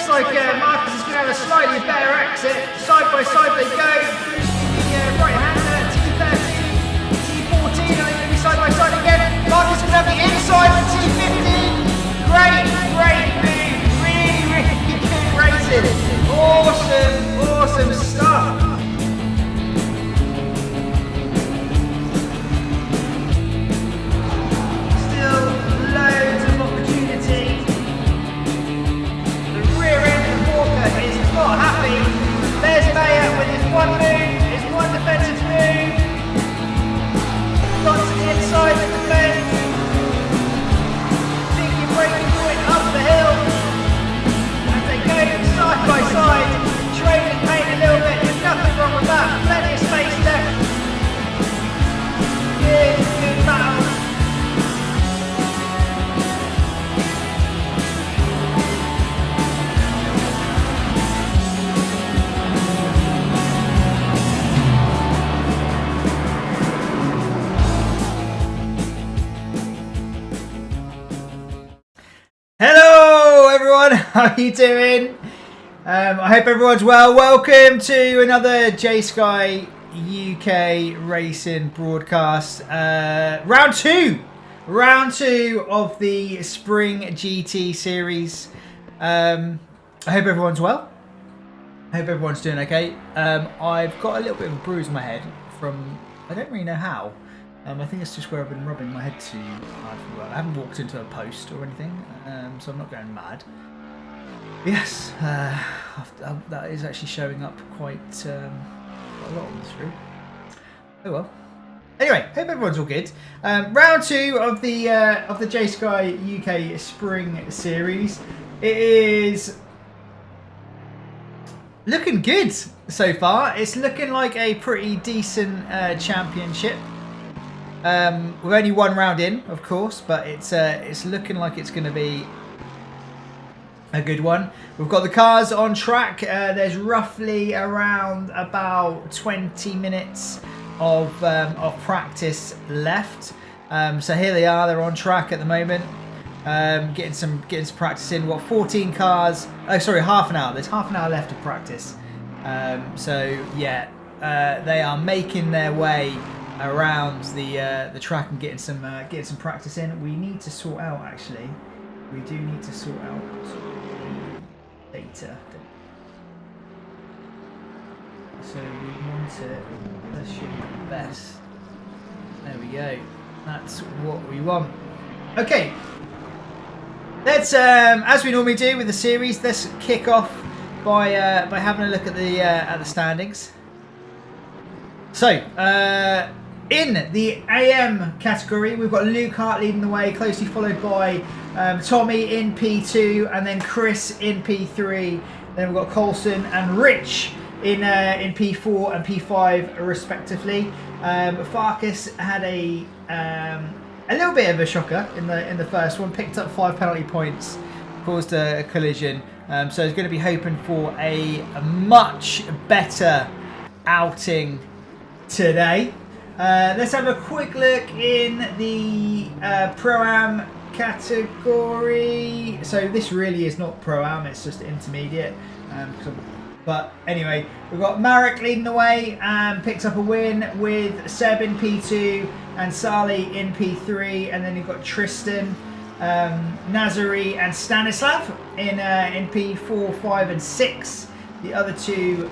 looks like Marcus is going to have a slightly better exit. Side by side they go. The right-hander, T13, T14, I think going to be side by side again. Marcus is going to have the inside for T15. Great move. Really good racing. Awesome stuff. Still loads of opportunity. The rear end of Walker is not happy. There's Mayer with his one move, his one defensive move. Got to the inside of the defense. Thinking breaking point up the hill. As they go side by side, trading pain a little bit. There's nothing wrong with that. Plenty of space left. Good battle. Hello everyone, how are you doing? I hope everyone's well. Welcome to another Jsky-uk racing broadcast. Round two of the Spring GT series. I hope everyone's well. I hope everyone's doing okay. I've got a little bit of a bruise on my head from, I don't really know how. I think it's just where I've been rubbing my head too hard for work. I haven't walked into a post or anything, so I'm not going mad. Yes, that is actually showing up quite a lot on the screen. Oh well. Anyway, hope everyone's all good. Round two of the Jsky-uk Spring Series. It is looking good so far. It's looking like a pretty decent championship. We've only one round in, of course, but it's looking like it's going to be a good one. We've got the cars on track. There's roughly around about 20 minutes of practice left. So here they are. They're on track at the moment. Getting some practice in. What, 14 cars? Oh, sorry, half an hour. There's half an hour left of practice. So yeah, they are making their way around the track and getting some practice in. We need to sort out, actually. We do need to sort out the data. So we want it. That should be the best. There we go. That's what we want. Okay. Let's as we normally do with the series, let's kick off by having a look at the standings. So, in the AM category, we've got Luke Hart leading the way, closely followed by Tommy in P2, and then Chris in P3. Then we've got Colson and Rich in P4 and P5 respectively. Farkas had a little bit of a shocker in the first one. Picked up 5 penalty points, caused a collision. So he's going to be hoping for a much better outing today. Let's have a quick look in the Pro-Am category. So this really is not Pro-Am, it's just intermediate. But anyway, we've got Marek leading the way and picks up a win with Seb in P2 and Sali in P3. And then you've got Tristan, Nazari and Stanislav in P4, 5 and 6. The other two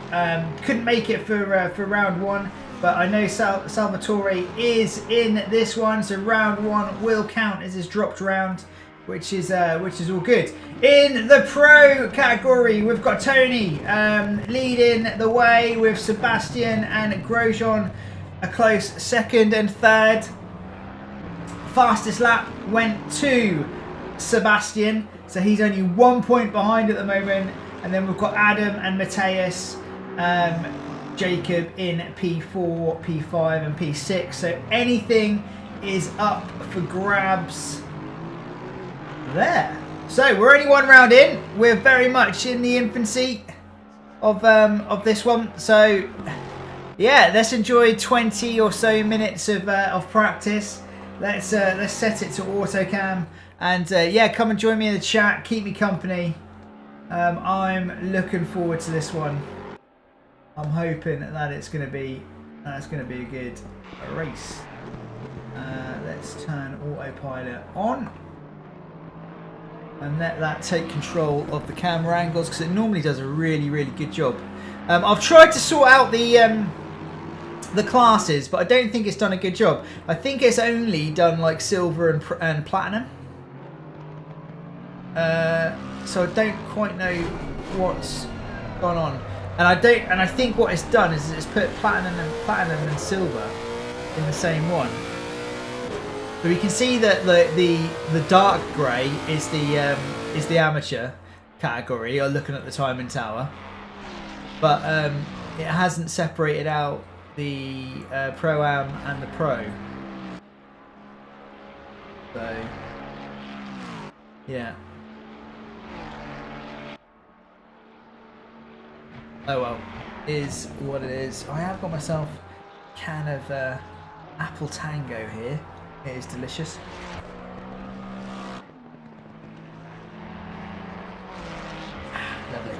couldn't make it for round one. But I know Salvatore is in this one, so round one will count as his dropped round, which is all good. In the pro category, we've got Tony leading the way with Sebastian and Grosjean a close second and third. Fastest lap went to Sebastian, so he's only 1 point behind at the moment. And then we've got Adam and Matthias. Jacob in P4, P5 and P6. So anything is up for grabs there. So we're only one round in. We're very much in the infancy of this one. So yeah, let's enjoy 20 or so minutes of practice. Let's set it to autocam and yeah, come and join me in the chat. Keep me company. I'm looking forward to this one. I'm hoping that it's going to be a good race. Let's turn autopilot on and let that take control of the camera angles, because it normally does a really good job. I've tried to sort out the classes, but I don't think it's done a good job. I think it's only done like silver and platinum. So I don't quite know what's gone on, and I think what it's done is it's put platinum and silver in the same one. So we can see that the dark grey is the amateur category, or looking at the timing tower, but it hasn't separated out the Pro-Am and the Pro. So yeah. Oh well, is what it is. I have got myself a can of Apple Tango here. It is delicious. Lovely.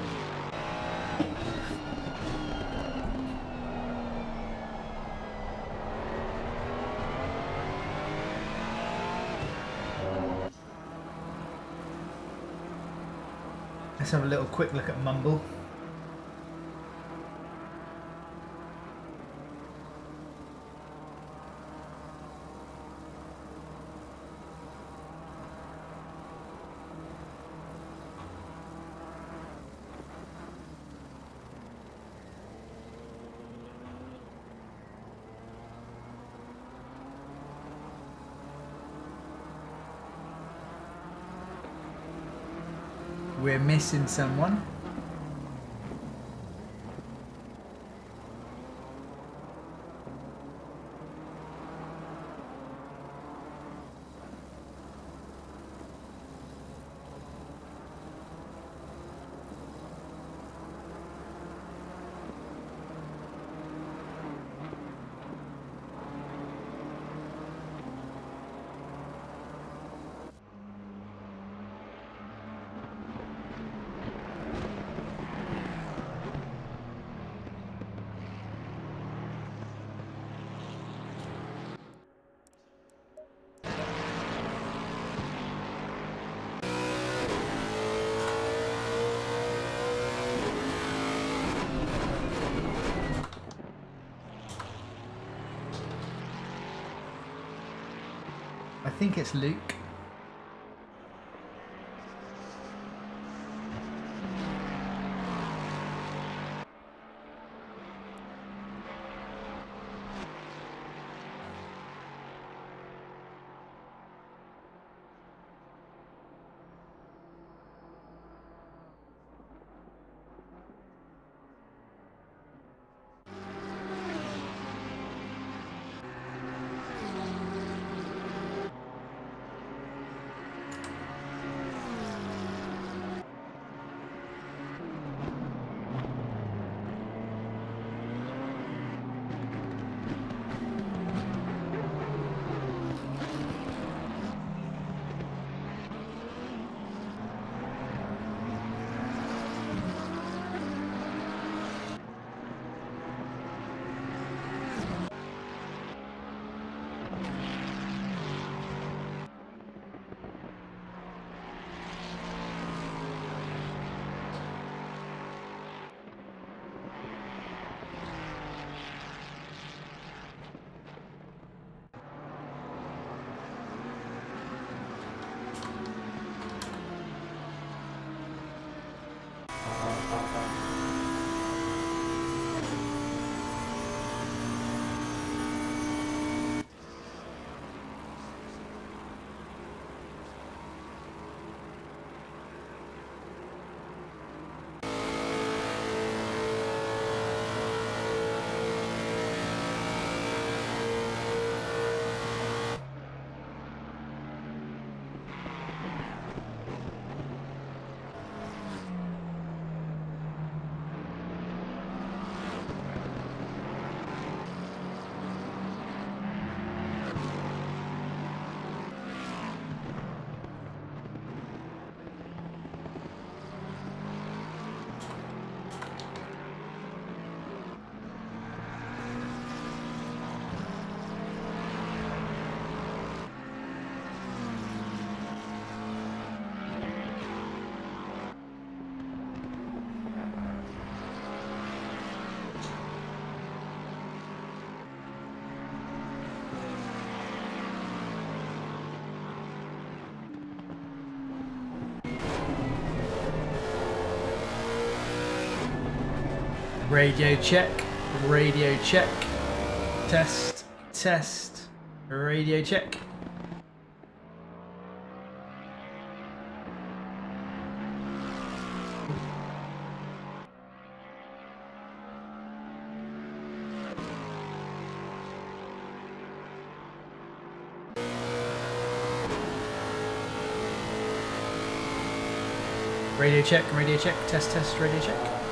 Let's have a little quick look at Mumble. We're missing someone. I think it's Luke. Radio check. Radio check. Test. Test. Radio check. Radio check, test, test, radio check.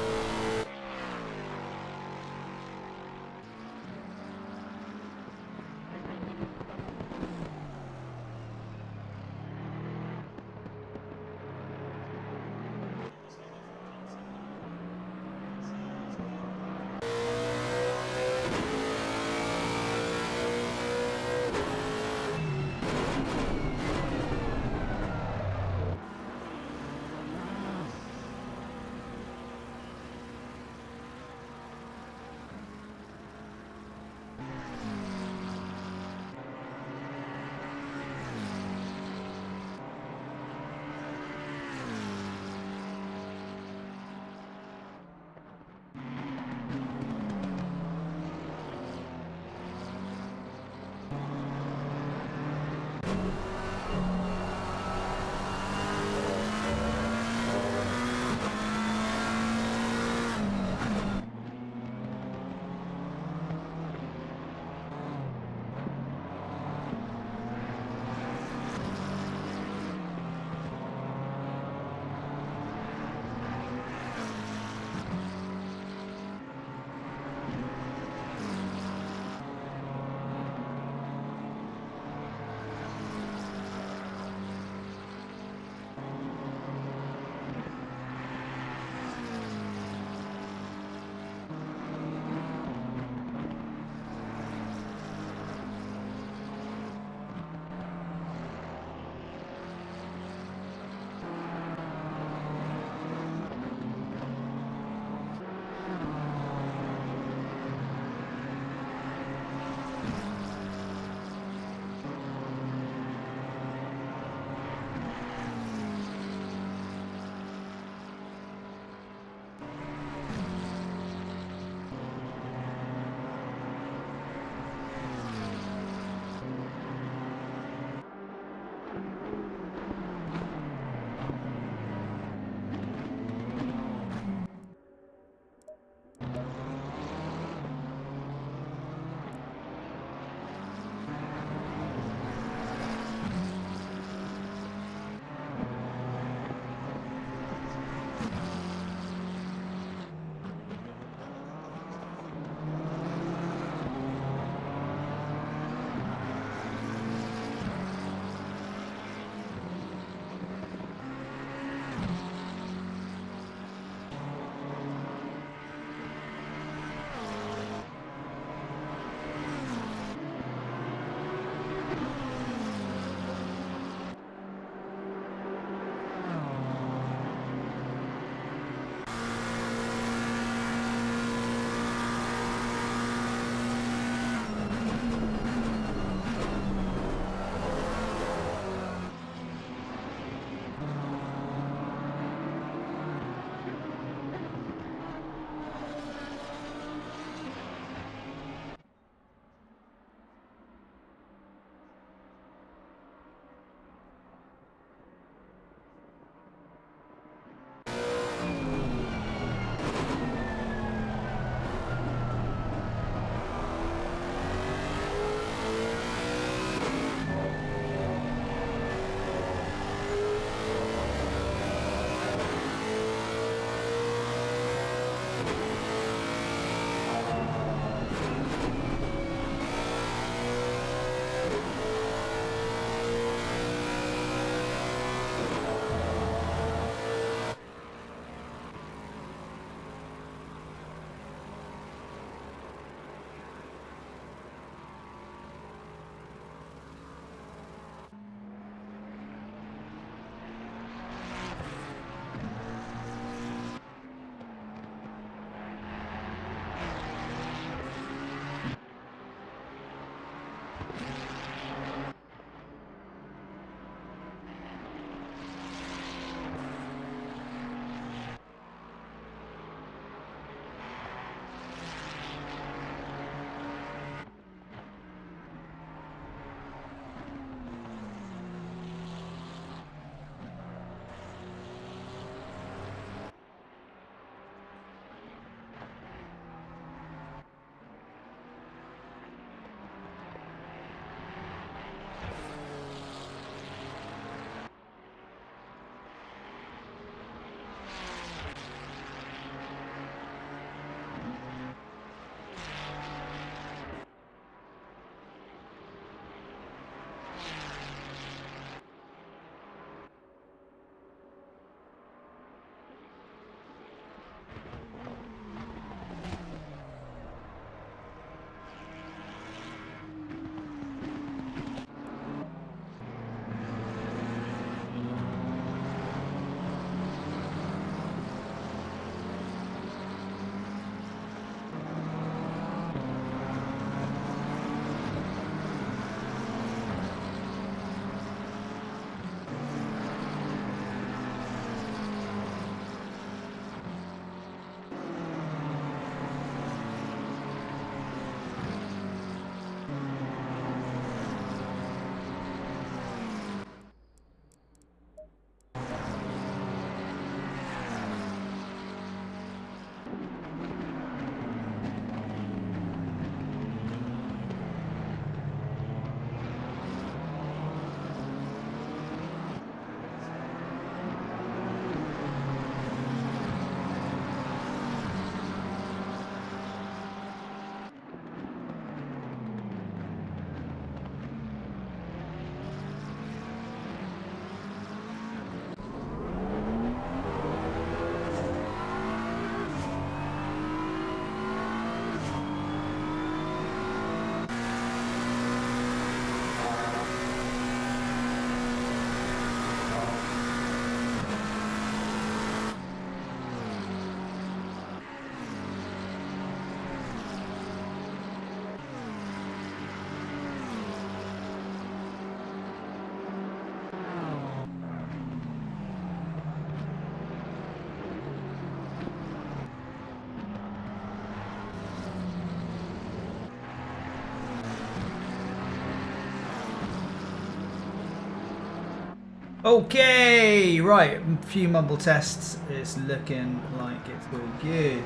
Okay, right. A few mumble tests. It's looking like it's all good.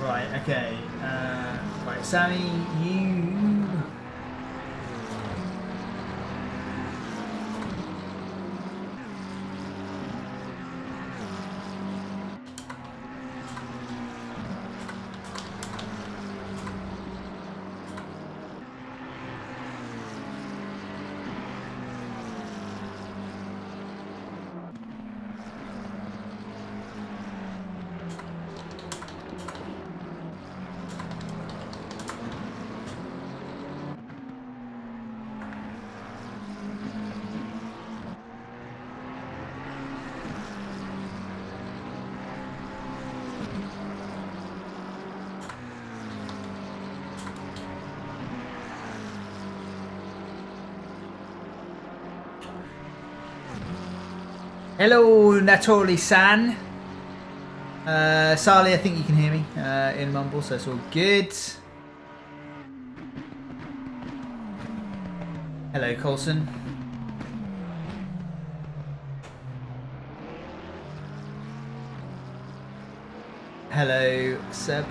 Right. Okay. Right, Sammy, you. Hello, Natoli-san. Sally, I think you can hear me in mumble, so it's all good. Hello, Colson. Hello, Seb.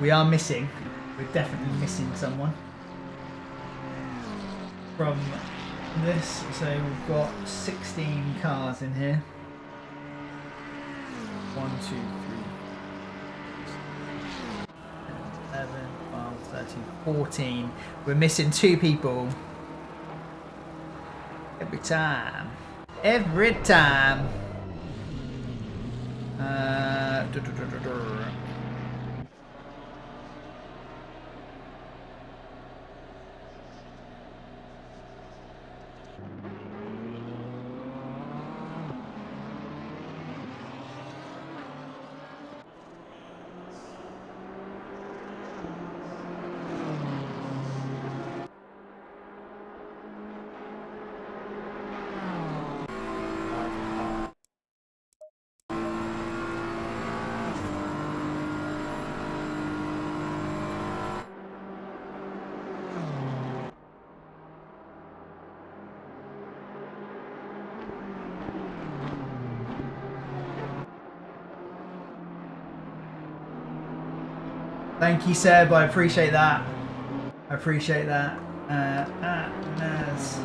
We are missing. We're definitely missing someone from this. So we've got 16 cars in here. 1, 2, 3, 11, 12, 13, 14. We're missing 2 people. Every time. Every time. Thank you, Seb. I appreciate that. I appreciate that. Naz.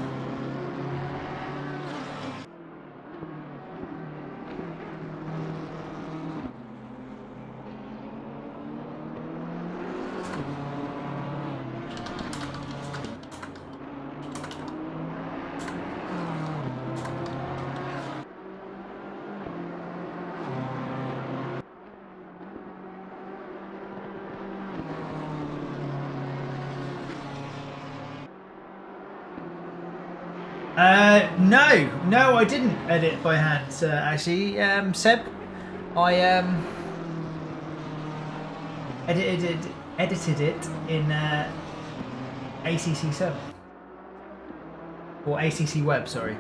No, I didn't edit by hand. Actually, Seb, I edited it in ACC7 or ACC Web. Sorry.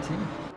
P2.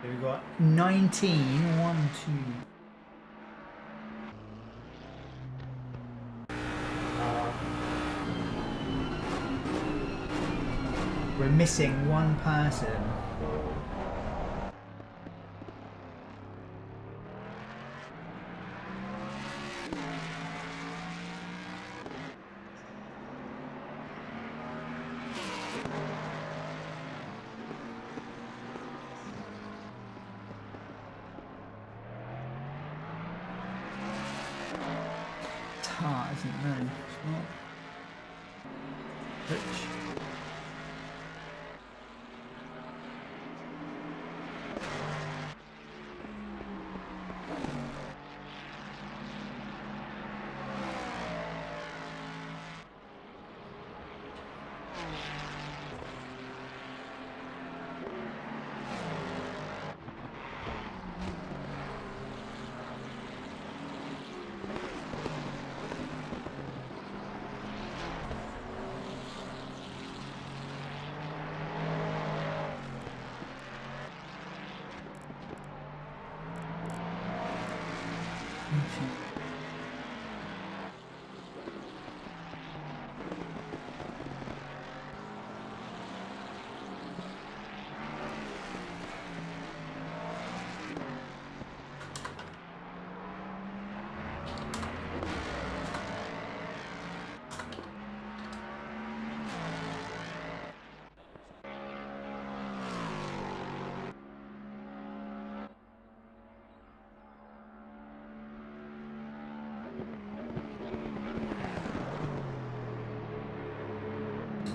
So we've got 19, 1, 2. We're missing one person. Tar, isn't it? No, it's not. Rich.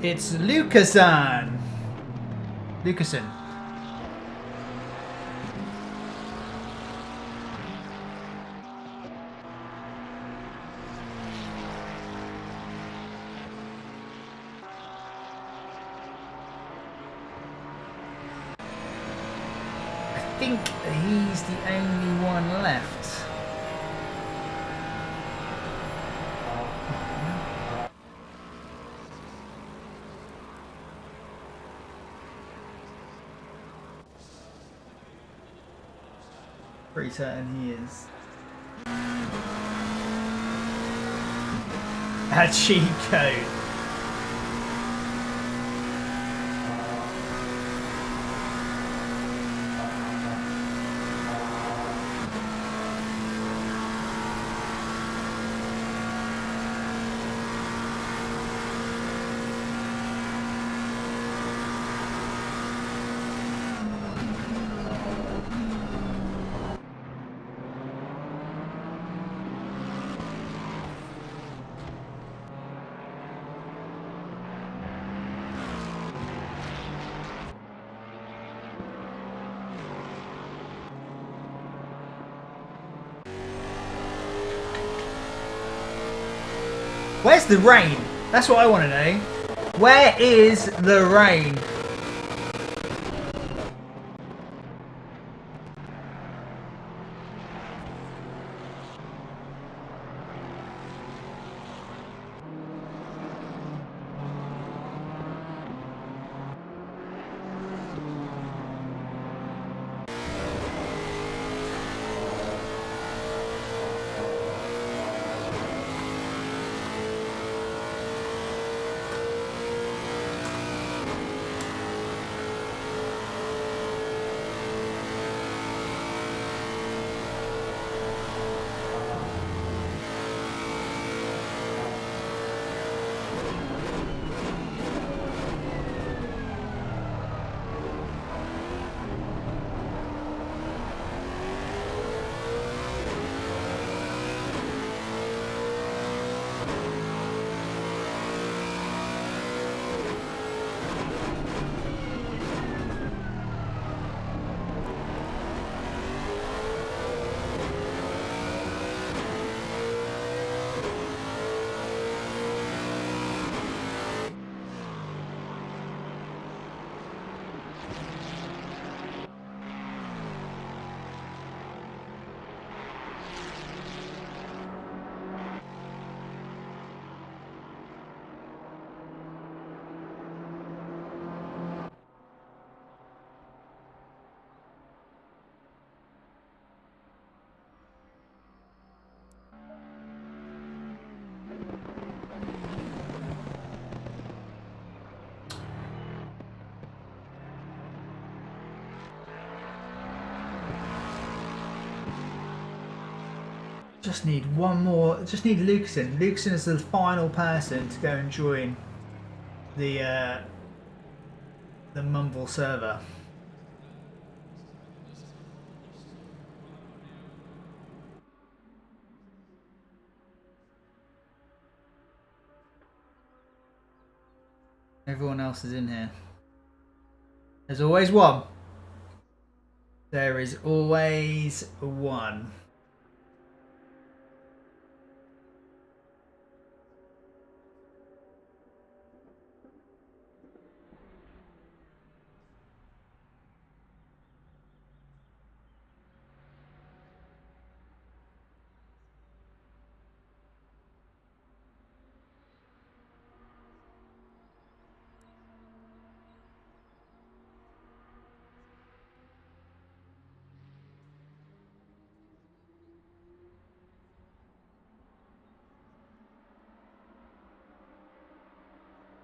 It's Lucason. Lucason. I think he's the only one left. Pretty certain he is. A cheat code. Where's the rain? That's what I want to know. Where is the rain? Just need one more. Just need Lucasen. Lucasen is the final person to go and join the Mumble server. Everyone else is in here. There's always one. There is always one.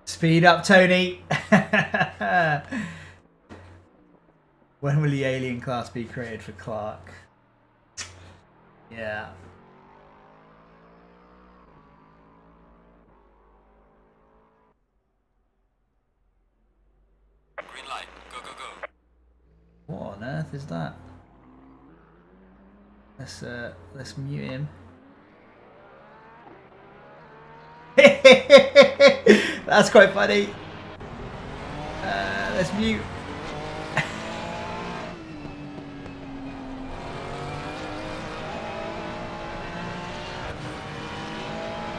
Speed up, Tony. When will the alien class be created for Clark? Yeah. Green light. Go, go, go. What on earth is that? Let's mute him. That's quite funny. Let's mute.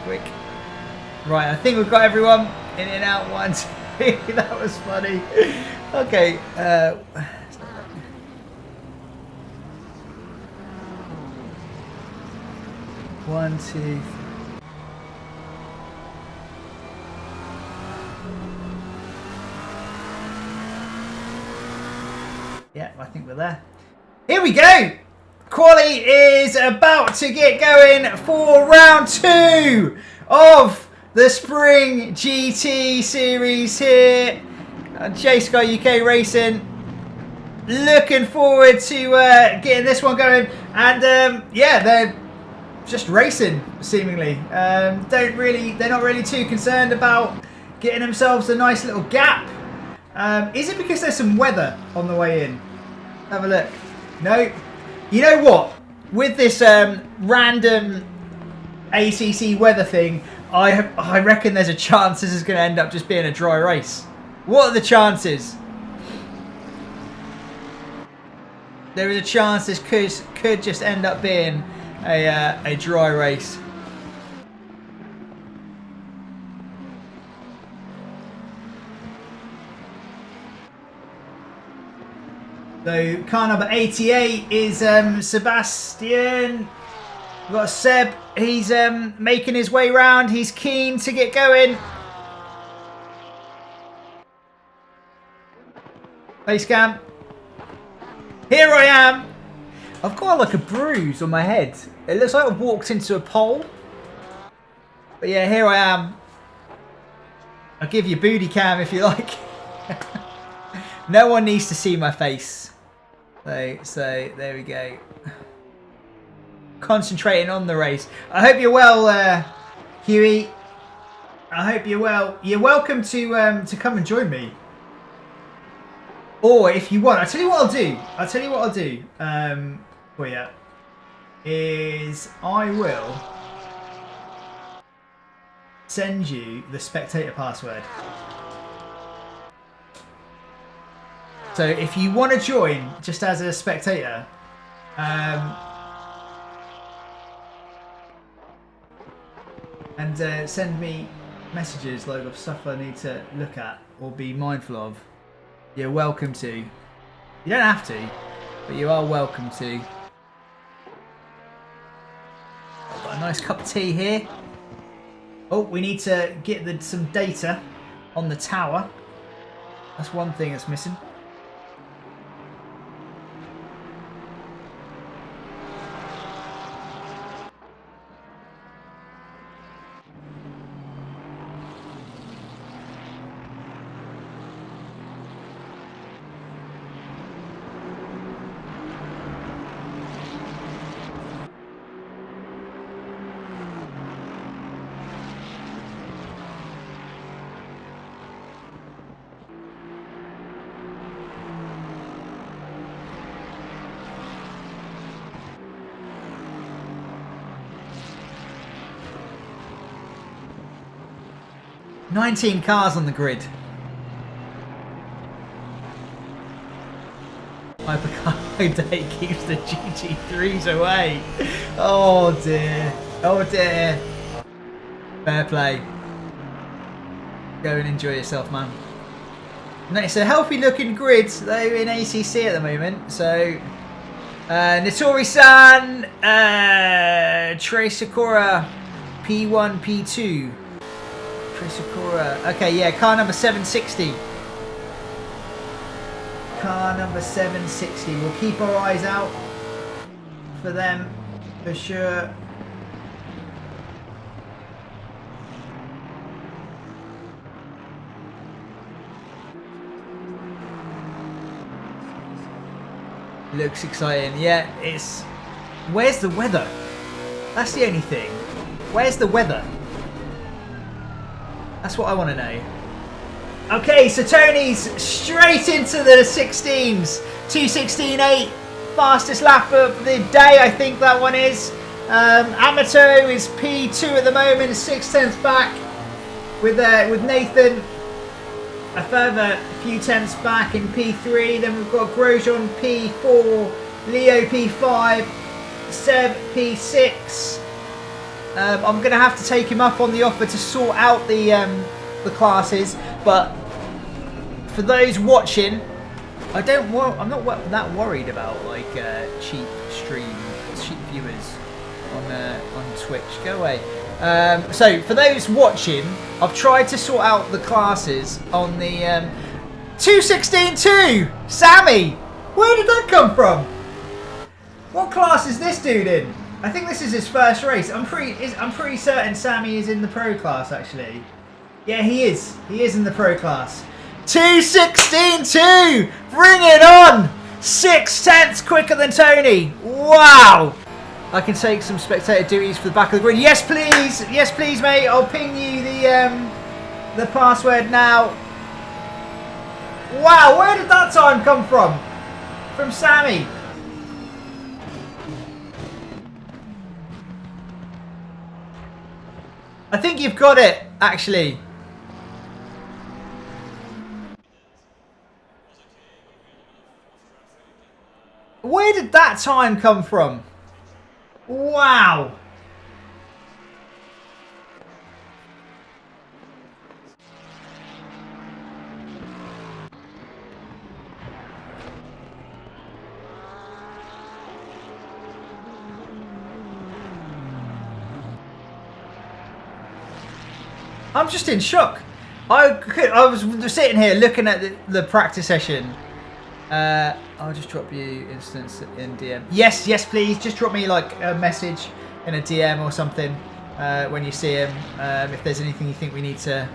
Quick. Right, I think we've got everyone in and out once. That was funny. Okay. One, two, three. Yeah, I think we're there. Here we go! Quali is about to get going for round 2 of the Spring GT Series here on Jsky-uk Racing. Looking forward to getting this one going. And yeah, they're just racing, seemingly. They're not really too concerned about getting themselves a nice little gap. Is it because there's some weather on the way in? Have a look. No. You know what? With this random ACC weather thing, I reckon there's a chance this is going to end up just being a dry race. What are the chances? There is a chance this could just end up being a dry race. So car number 88 is Sebastian. We've got Seb. He's making his way round. He's keen to get going. Base cam. Here I am. I've got like a bruise on my head. It looks like I've walked into a pole. But yeah, here I am. I'll give you a booty cam if you like. No one needs to see my face. So there we go. Concentrating on the race. I hope you're well, Huey. I hope you're well. You're welcome to come and join me. Or if you want, I'll tell you what I'll do. For you is I will send you the spectator password. So if you want to join just as a spectator, and send me messages like of stuff I need to look at or be mindful of, you're welcome to. You don't have to, but you are welcome to. I've got a nice cup of tea here. Oh, we need to get some data on the tower. That's one thing that's missing. $19 cars on the grid. Hypercargo keeps the GT3s away. Oh dear. Oh dear. Fair play. Go and enjoy yourself, man. No, it's a healthy looking grid though in ACC at the moment. So Notori-san, Trey Sakura, P1, P2. Sakura. Okay, yeah, car number 760. Car number 760. We'll keep our eyes out for them for sure. Looks exciting. Yeah, it's... Where's the weather? That's the only thing. Where's the weather? That's what I want to know. Okay, so Tony's straight into the 16s. 2:16.8. Fastest lap of the day, I think that one is. Amato is P2 at the moment, 6/10 back with Nathan. A further few tenths back in P3. Then we've got Grosjean P4, Leo P5, Seb P6. I'm going to have to take him up on the offer to sort out the classes, but for those watching, I'm not that worried about like cheap viewers on Twitch. Go away. So for those watching, I've tried to sort out the classes on the 2:16.2. Sammy, where did that come from? What class is this dude in? I think this is his first race. I'm pretty certain Sammy is in the pro class actually. Yeah, he is. He is in the pro class. 2:16.2. Bring it on. 6/10 quicker than Tony. Wow. I can take some spectator duties for the back of the grid. Yes, please. Yes, please, mate. I'll ping you the password now. Wow, where did that time come from? From Sammy. I think you've got it, actually. Where did that time come from? Wow. I'm just in shock. I was sitting here looking at the practice session. I'll just drop you instance in DM. Yes, please. Just drop me like a message in a DM or something when you see him. If there's anything you think we need to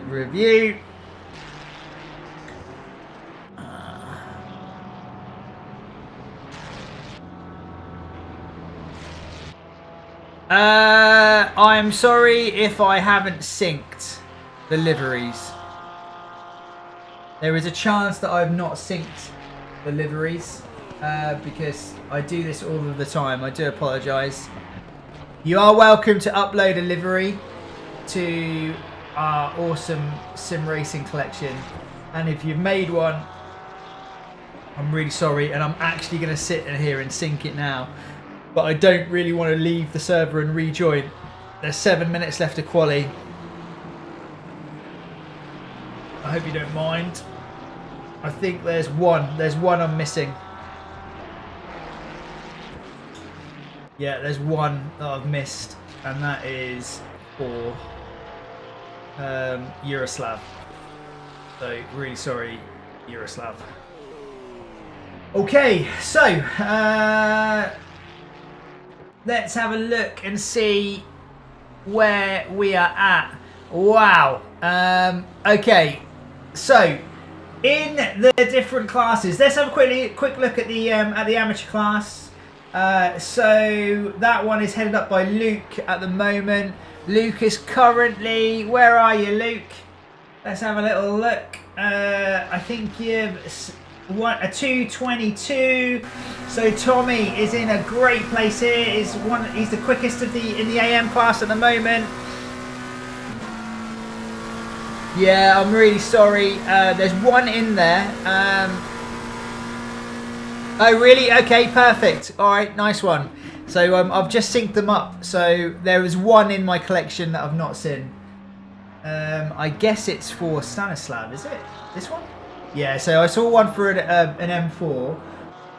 review. I'm sorry if I haven't synced the liveries. There is a chance that I've not synced the liveries because I do this all of the time. I do apologise. You are welcome to upload a livery to our awesome sim racing collection, and if you've made one, I'm really sorry, and I'm actually going to sit in here and sync it now. But I don't really want to leave the server and rejoin. There's 7 minutes left of quali. I hope you don't mind. I think there's one. There's one I'm missing. Yeah, there's one that I've missed, and that is for Yaroslav. So really sorry, Yaroslav. Okay, so let's have a look and see where we are at. Wow. Okay, so in the different classes, let's have a quick look at the amateur class. So that one is headed up by Luke at the moment. Luke is currently, where are you, Luke? Let's have a little look. I think you've a 2:22. So Tommy is in a great place here. He's the quickest in the AM class at the moment. Yeah, I'm really sorry. There's one in there. Oh, really? Okay, perfect. All right, nice one. So I've just synced them up. So there is one in my collection that I've not seen. I guess it's for Stanislav, is it? This one? Yeah, so I saw one for an M4.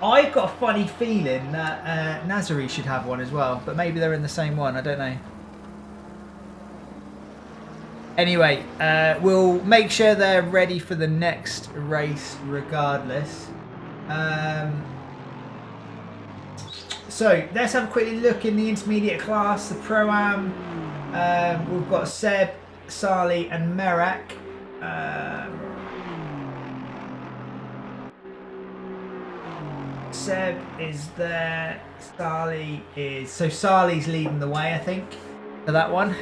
I've got a funny feeling that Nazari should have one as well, but maybe they're in the same one. I don't know. Anyway, we'll make sure they're ready for the next race regardless. So let's have a quick look in the intermediate class, the Pro-Am. We've got Seb, Sali and Merak. Seb is there, Sali is... So Sali's leading the way, I think, for that one.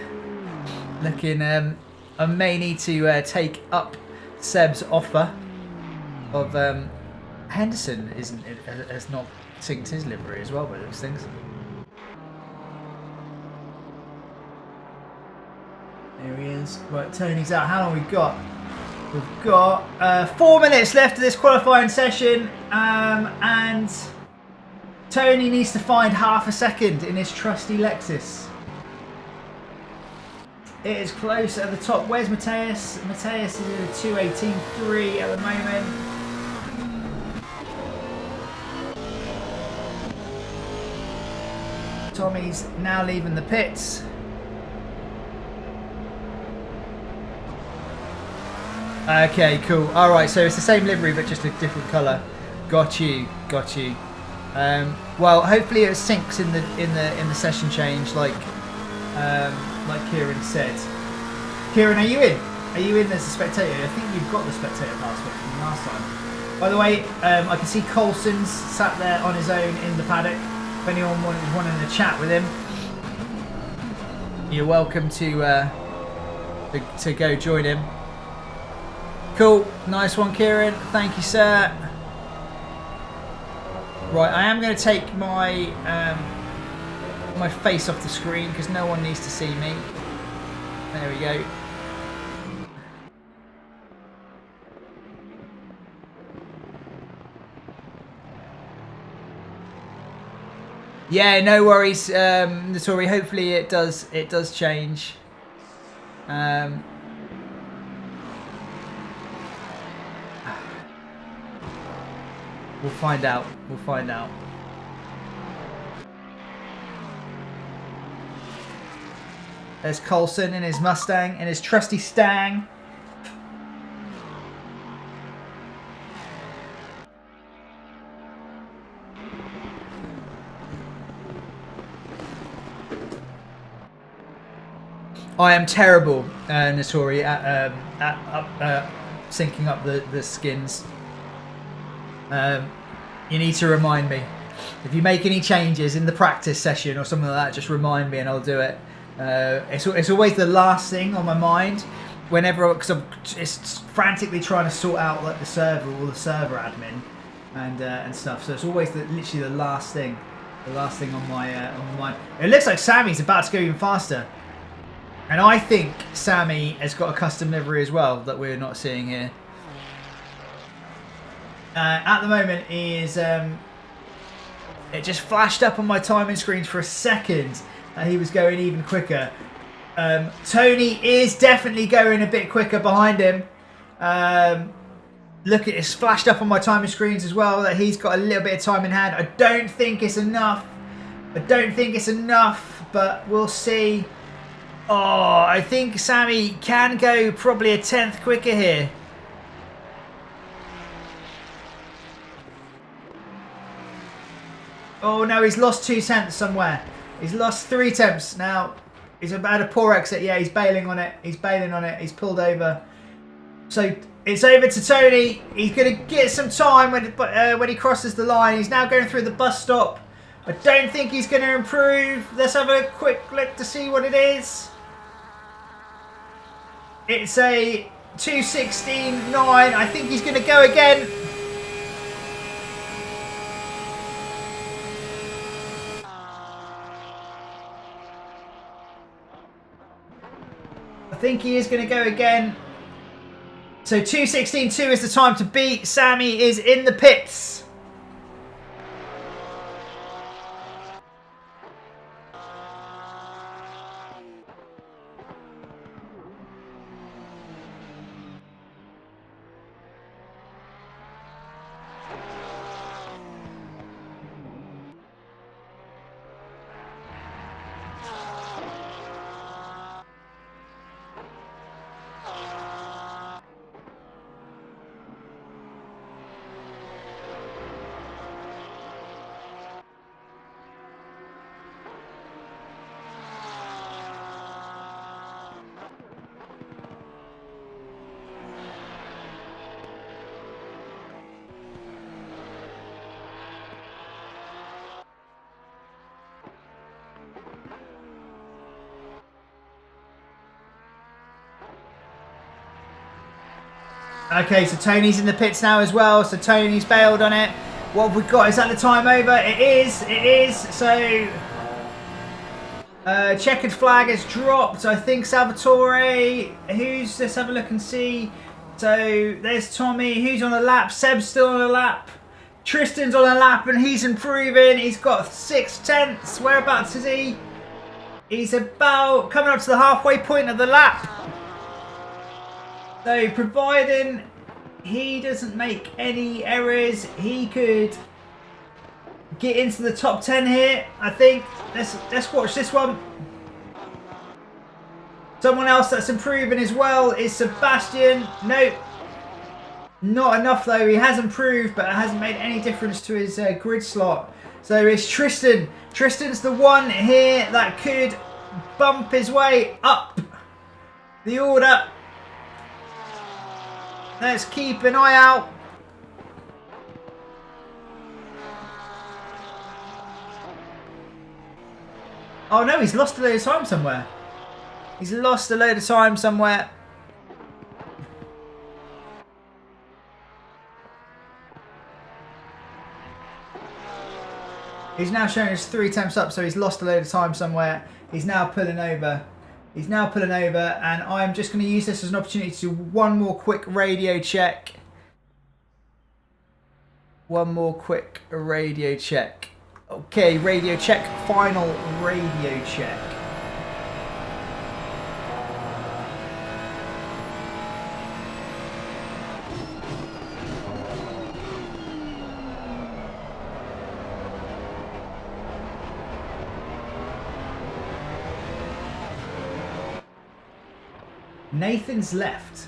Looking, I may need to take up Seb's offer of... Henderson has not synced his livery as well by those things. There he is. Right, Tony's out. How long have we got? We've got 4 minutes left of this qualifying session, and Tony needs to find half a second in his trusty Lexus. It is close at the top. Where's Mateus? Mateus is in a 2:18.3 at the moment. Tommy's now leaving the pits. Okay, cool. All right, so it's the same livery but just a different colour. Got you. Well, hopefully it syncs in the session change, like Kieran said. Kieran, are you in? Are you in as a spectator? I think you've got the spectator password from last time. By the way, I can see Coulson's sat there on his own in the paddock. If anyone wanting to chat with him, you're welcome to go join him. Cool, nice one, Kieran. Thank you, sir. Right, I am going to take my my face off the screen because no one needs to see me. There we go. Yeah, no worries, Notori. Hopefully it does change. We'll find out. We'll find out. There's Coulson in his Mustang, in his trusty Stang. I am terrible, Notori, at syncing up the skins. You need to remind me. If you make any changes in the practice session or something like that, just remind me and I'll do it. It's always the last thing on my mind whenever, because I'm just frantically trying to sort out like the server or the server admin and stuff. So it's always literally the last thing on my mind. It looks like Sammy's about to go even faster. And I think Sammy has got a custom livery as well that we're not seeing here. At the moment is it just flashed up on my timing screens for a second that he was going even quicker. Tony is definitely going a bit quicker behind him. Look, it's flashed up on my timing screens as well that he's got a little bit of time in hand. I don't think it's enough. But we'll see. Oh, I think Sammy can go probably a 10th quicker here. Oh no, he's lost 2 tenths somewhere. He's lost 3 tenths. Now, he's about a poor exit. Yeah, he's bailing on it. He's pulled over. So, it's over to Tony. He's going to get some time when he crosses the line. He's now going through the bus stop. I don't think he's going to improve. Let's have a quick look to see what it is. It's a 2:16.9. I think he's going to go again. I think he is going to go again. So 2:16.2 is the time to beat. Sammy is in the pits. Okay, so Tony's in the pits now as well. So Tony's bailed on it. What have we got? Is that the time over? It is. So checkered flag has dropped. I think Salvatore. Let's have a look and see. So there's Tommy. Who's on a lap? Seb's still on a lap. Tristan's on a lap and he's improving. He's got 6 tenths. Whereabouts is he? He's about coming up to the halfway point of the lap. So, providing he doesn't make any errors, he could get into the top 10 here, I think. Let's watch this one. Someone else that's improving as well is Sebastian. Nope. Not enough though. He has improved, but it hasn't made any difference to his grid slot. So, it's Tristan. Tristan's the one here that could bump his way up the order. Let's keep an eye out. Oh no, he's lost a load of time somewhere. He's lost a load of time somewhere. He's now showing us 3 attempts up, so he's lost a load of time somewhere. He's now pulling over. He's now pulling over, and I'm just going to use this as an opportunity to do one more quick radio check. One more quick radio check. Okay, radio check. Final radio check. Nathan's left.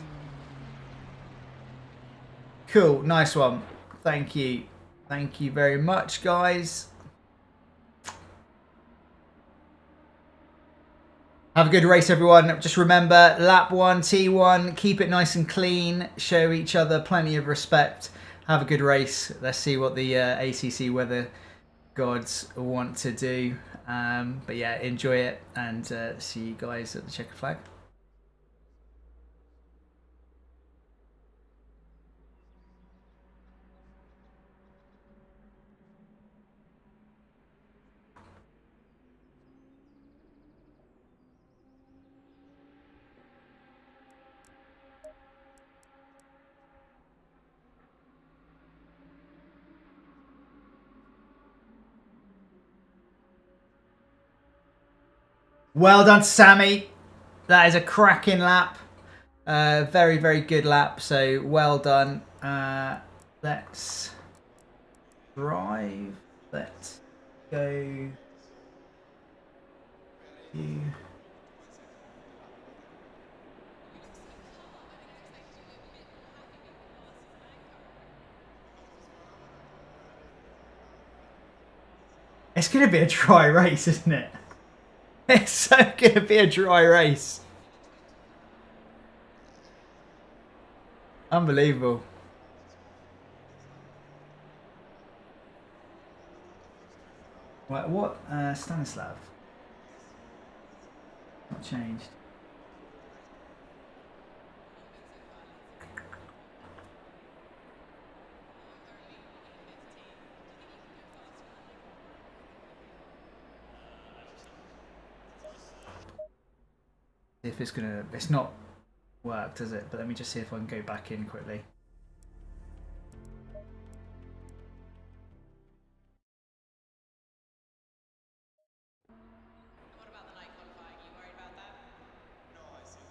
Cool, nice one. Thank you. Thank you very much, guys. Have a good race, everyone. Just remember, lap 1, T1, keep it nice and clean. Show each other plenty of respect. Have a good race. Let's see what the ACC weather gods want to do. But yeah, enjoy it, and see you guys at the checkered flag. Well done, Sammy. That is a cracking lap. Very, very good lap. So well done. Let's drive. Let's go. You. It's going to be a dry race, isn't it? It's so going to be a dry race. Unbelievable. Right, what? Stanislav. Not changed. If it's gonna, it's not worked, is it? But let me just see if I can go back in quickly. What about the night qualifying? Are you worried about that? No, I think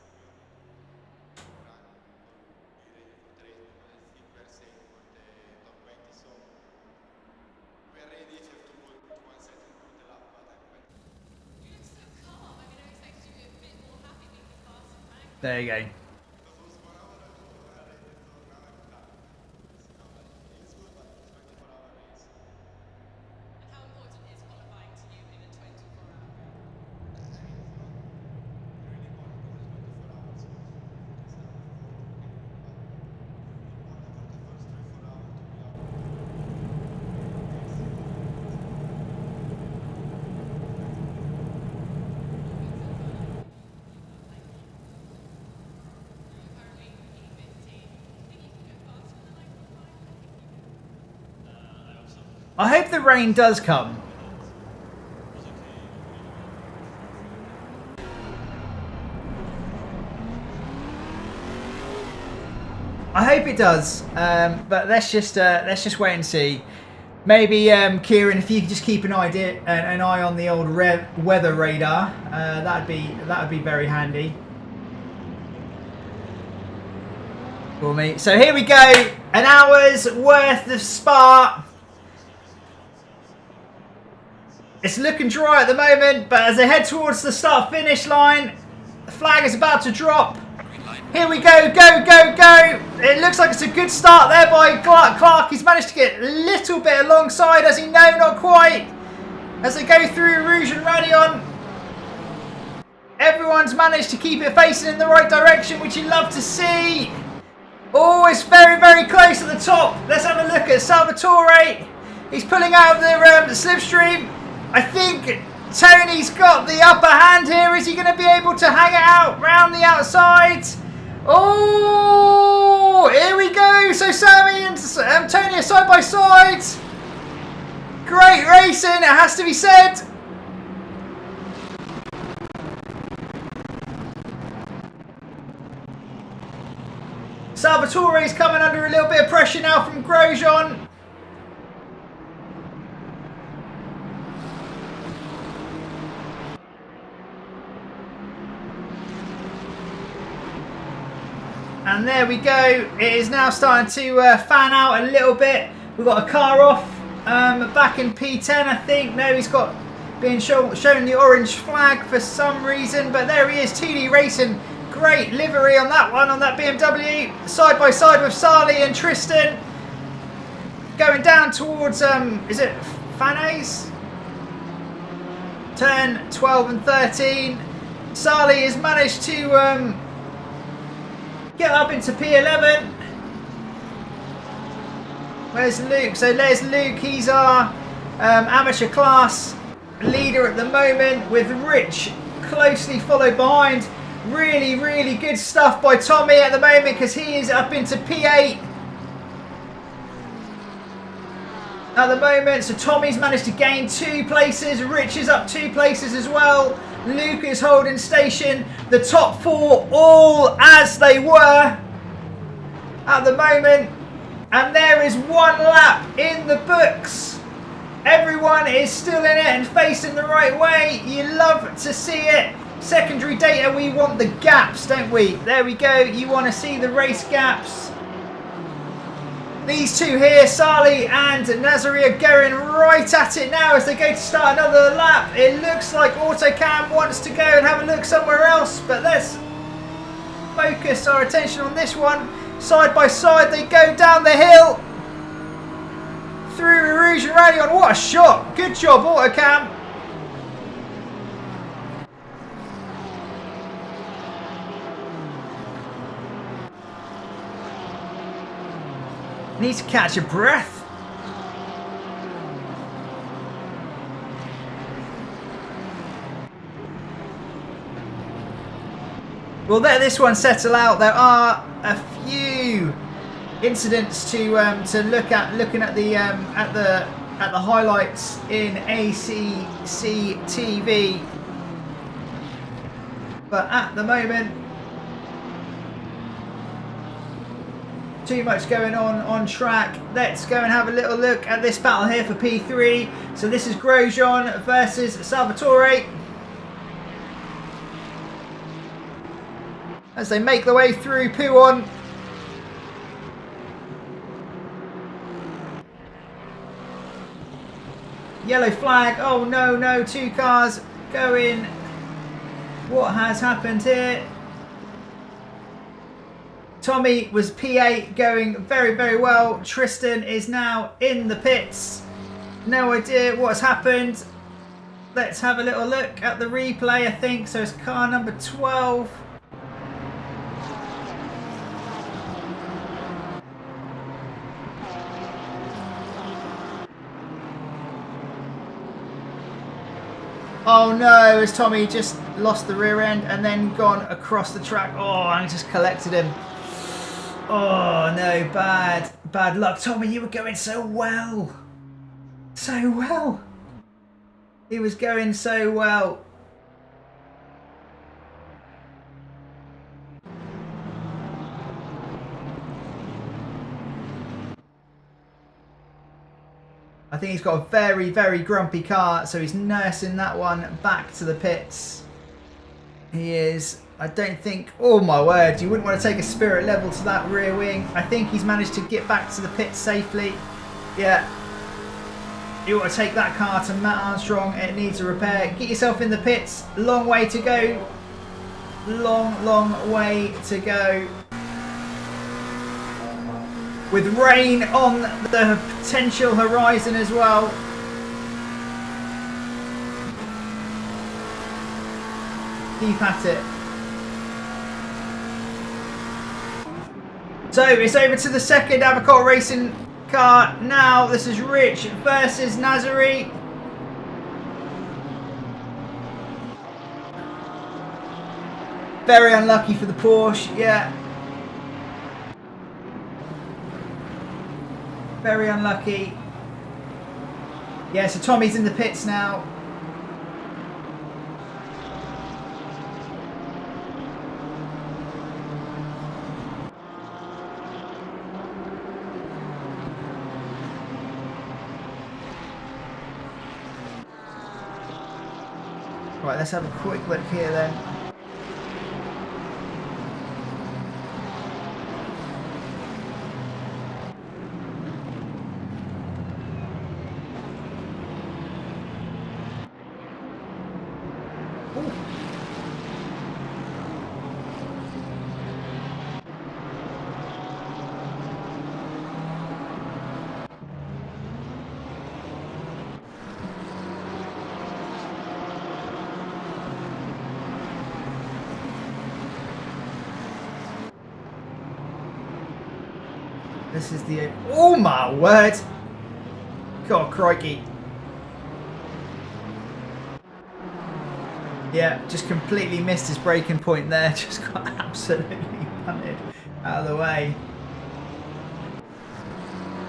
we are safe for the top 20, so we are ready to put 1 second for the lap, but I'm ready. You look so calm. I mean, I expected you to be a bit more happy being the fastest man. There you go. And how important is qualifying to you in a 24-hour race? Currently P15. Do you think you can go faster than the night qualifying? I hope the rain does come. I hope it does, but let's just wait and see. Maybe Kieran, if you could just keep an eye on the old weather radar, that'd be very handy for me. So here we go, an hour's worth of Spa. It's looking dry at the moment, but as they head towards the start-finish line, the flag is about to drop. Here we go, go, go, go! It looks like it's a good start there by Clark. He's managed to get a little bit alongside, as he no, not quite. As they go through Rouge and Radion, everyone's managed to keep it facing in the right direction, which you love to see. Oh, it's very, very close at the top. Let's have a look at Salvatore. He's pulling out of the slipstream. I think Tony's got the upper hand here. Is he going to be able to hang it out round the outside? Oh, here we go. So Sammy and Tony are side by side. Great racing, it has to be said. Salvatore's coming under a little bit of pressure now from Grosjean. And there we go. It is now starting to fan out a little bit. We've got a car off back in P10, I think. No, he's got being shown the orange flag for some reason. But there he is, TD Racing Great livery on that one, on that BMW. Side by side with Sarli and Tristan. Going down towards, is it Fanay's? Turn 12 and 13. Sarli has managed to get up into P11. Where's Luke? So there's Luke. He's our amateur class leader at the moment, with Rich closely followed behind. Really, really good stuff by Tommy at the moment, because he is up into P8 at the moment. So Tommy's managed to gain 2 places. Rich is up 2 places as well. Luke is holding station. The top 4 all as they were at the moment. And there is 1 lap in the books. Everyone is still in it and facing the right way. You love to see it. Secondary data, we want the gaps, don't we? There we go. You want to see the race gaps. These 2 here, Sarli and Nazari, are going right at it now as they go to start another lap. It looks like Autocam wants to go and have a look somewhere else, but let's focus our attention on this one. Side by side, they go down the hill through Rouge and Radion. What a shot! Good job, Autocam. Need to catch a breath. We'll let this one settle out. There are a few incidents to look at. Looking at the highlights in ACC TV, but at the moment, too much going on track. Let's go and have a little look at this battle here for P3. So this is Grosjean versus Salvatore, as they make their way through Pouon. Yellow flag. Oh no, no, 2 cars going. What has happened here? Tommy was P8, going very, very well. Tristan is now in the pits. No idea what's happened. Let's have a little look at the replay, I think. So it's car number 12. Oh no, as Tommy just lost the rear end and then gone across the track. Oh, I just collected him. Oh no, bad luck. Tommy, you were going so well. So well. He was going so well. I think he's got a very, very grumpy car, so he's nursing that one back to the pits. He is. I don't think, oh my word, you wouldn't want to take a spirit level to that rear wing. I think he's managed to get back to the pits safely. Yeah. You want to take that car to Matt Armstrong. It needs a repair. Get yourself in the pits. Long way to go. Long, long way to go. With rain on the potential horizon as well. Keep at it. So it's over to the second Avocot Racing car now. This is Rich versus Nazari. Very unlucky for the Porsche, yeah. Very unlucky. Yeah, so Tommy's in the pits now. Right, let's have a quick look here then. This is the... Oh my word! God, crikey. Yeah, just completely missed his braking point there. Just got absolutely punted out of the way.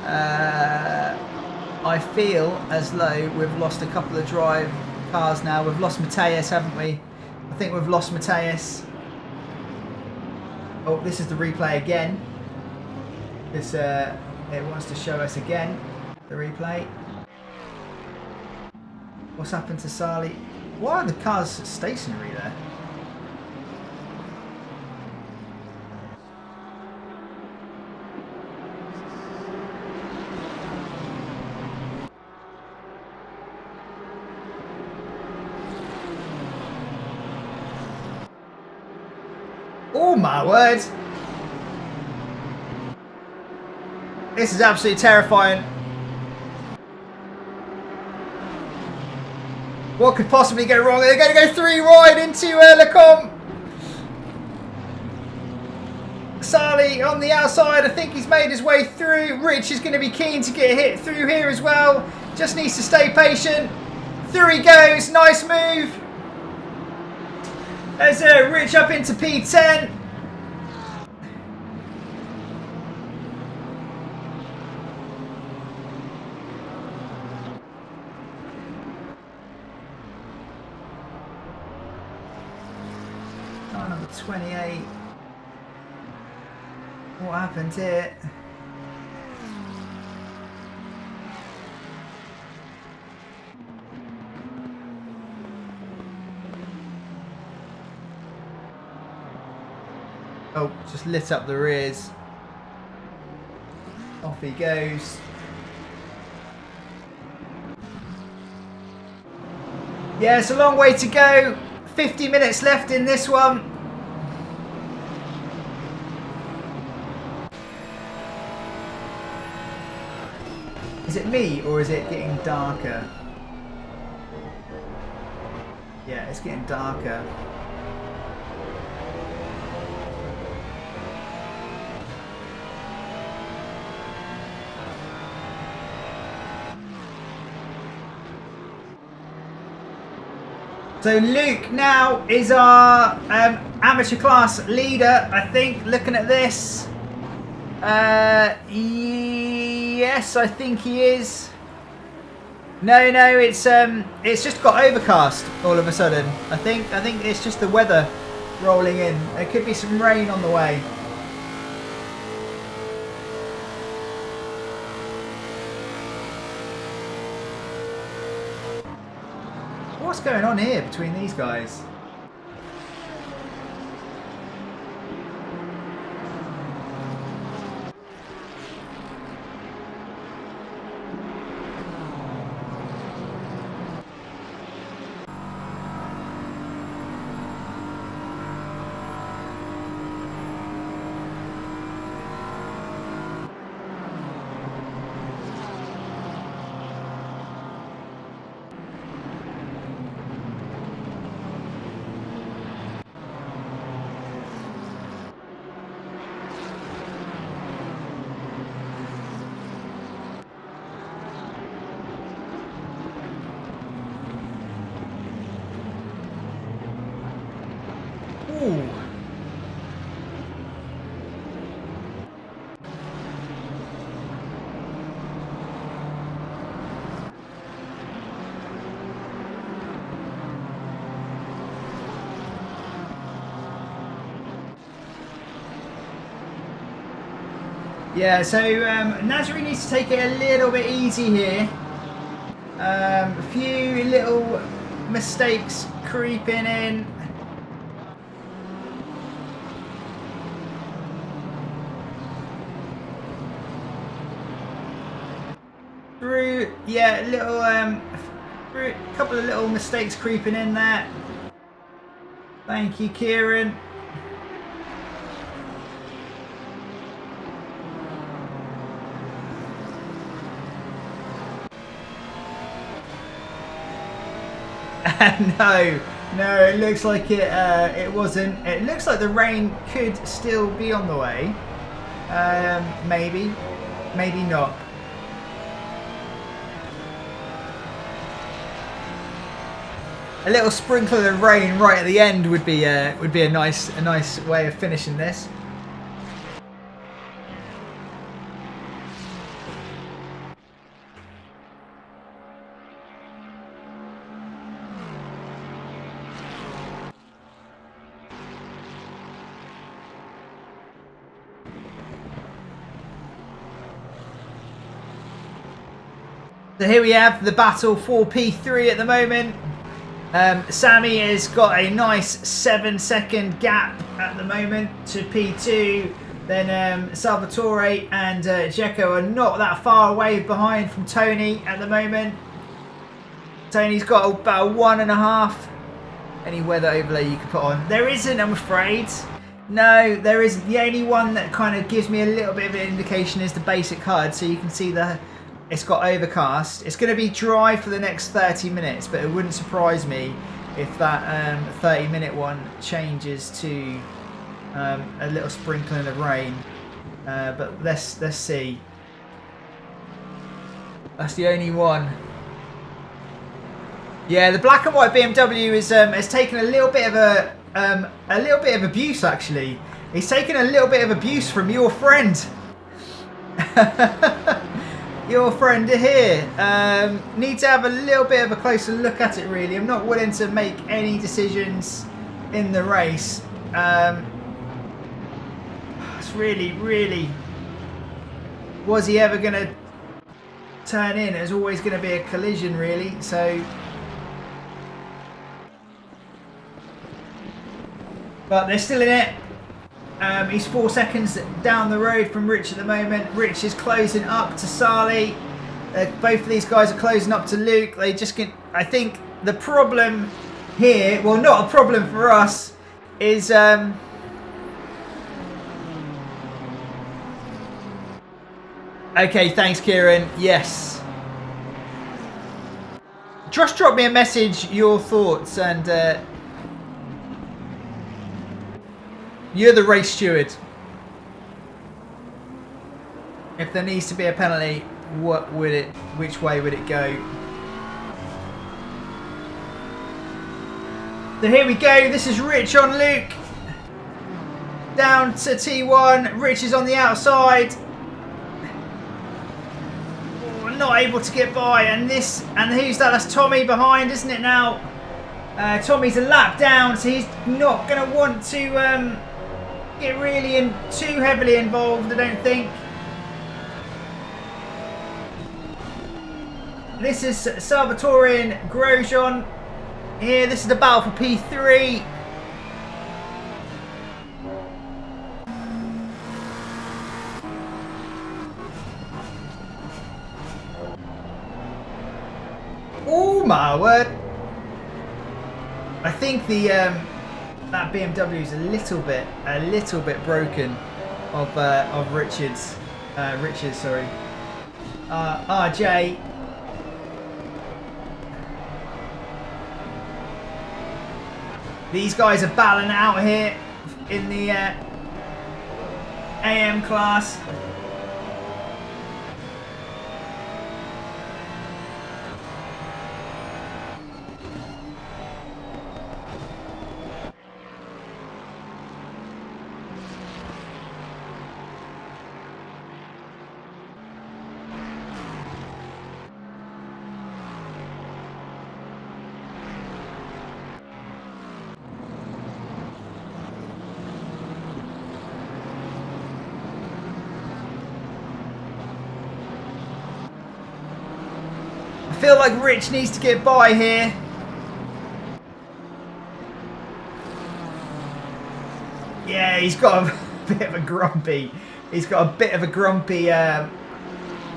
I feel as though we've lost a couple of drive cars now. We've lost Mateus, haven't we? I think we've lost Mateus. Oh, this is the replay again. This it wants to show us again the replay. What's happened to Sali? Why are the cars stationary there? Oh my word! This is absolutely terrifying. What could possibly go wrong? They're going to go 3 wide into Lecombe. Sali on the outside. I think he's made his way through. Rich is going to be keen to get hit through here as well. Just needs to stay patient. Through he goes. Nice move. There's Rich up into P10. Number 28. What happened here? Oh, just lit up the rears. Off he goes. Yeah, it's a long way to go. 50 minutes left in this one. Is it me or is it getting darker? Yeah, it's getting darker. So Luke now is our amateur class leader, I think, looking at this. Yes, I think he is. No, it's just got overcast all of a sudden. I think it's just the weather rolling in. There could be some rain on the way. What's going on here between these guys? Ooh. Yeah, so Nasri needs to take it a little bit easy here. A few little mistakes creeping in. Through, yeah, little through a couple of little mistakes creeping in there. Thank you, Kieran. No, it looks like it wasn't. It looks like the rain could still be on the way. Maybe. maybe not. A little sprinkle of rain right at the end would be a nice way of finishing this. So here we have the battle for P3 at the moment. Sammy has got a nice 7-second gap at the moment to P2. Then Salvatore and Jsky-uk are not that far away behind from Tony at the moment. Tony's got about 1.5. Any weather overlay you can put on? There isn't, I'm afraid. No, there isn't. The only one that kind of gives me a little bit of an indication is the basic HUD. So you can see it's got overcast. It's going to be dry for the next 30 minutes, but it wouldn't surprise me if that 30-minute one changes to a little sprinkling of rain. But let's see. That's the only one. Yeah, the black and white BMW has taken a little bit of abuse actually. He's taken a little bit of abuse from your friend. Your friend here. Need to have a little bit of a closer look at it really. I'm not willing to make any decisions in the race. It's really... Was he ever going to turn in? It was always going to be a collision really. So... But they're still in it. He's 4 seconds down the road from Rich at the moment. Rich is closing up to Sali. Both of these guys are closing up to Luke. They just get. I think the problem here, well, not a problem for us, is okay. Thanks, Kieran. Yes. Just drop me a message, your thoughts, and. You're the race steward. If there needs to be a penalty, which way would it go? So here we go. This is Rich on Luke. Down to T1. Rich is on the outside. Oh, not able to get by. And who's that? That's Tommy behind, isn't it now? Tommy's a lap down, so he's not going to want to get really too heavily involved, I don't think. This is Salvatore and Grosjean here. This is the battle for P3. Oh my word! I think that BMW is a little bit broken of Richard's, sorry. RJ. These guys are battling out here in the AM class. I feel like Rich needs to get by here. Yeah, he's got a bit of a grumpy. He's got a bit of a grumpy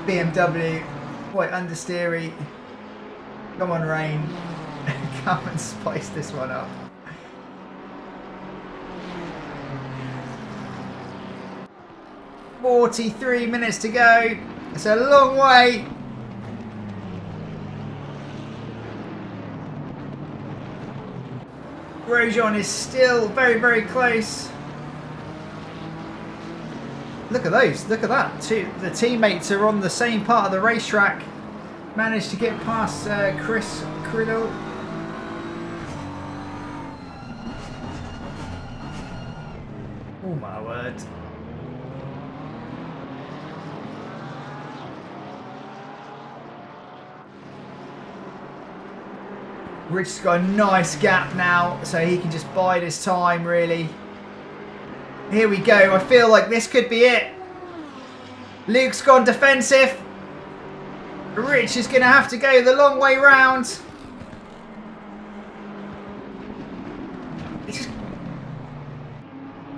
BMW. Quite understeery. Come on, Rain. Come and spice this one up. "43 minutes to go. It's a long way. Grosjean is still very, very close. Look at those. Look at that. The teammates are on the same part of the racetrack. Managed to get past Chris Criddle. Oh my word. Rich has got a nice gap now, so he can just bide his time, really. Here we go. I feel like this could be it. Luke's gone defensive. Rich is going to have to go the long way round.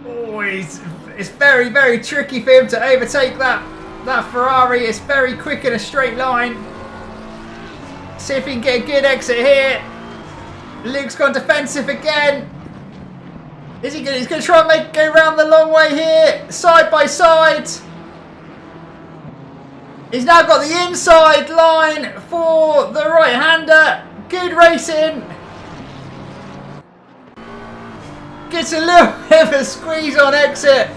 Oh, it's very, very tricky for him to overtake that Ferrari. It's very quick in a straight line. See if he can get a good exit here. Luke's gone defensive again. Is he going? He's going to try and go around the long way here, side by side. He's now got the inside line for the right-hander. Good racing. Gets a little bit of a squeeze on exit.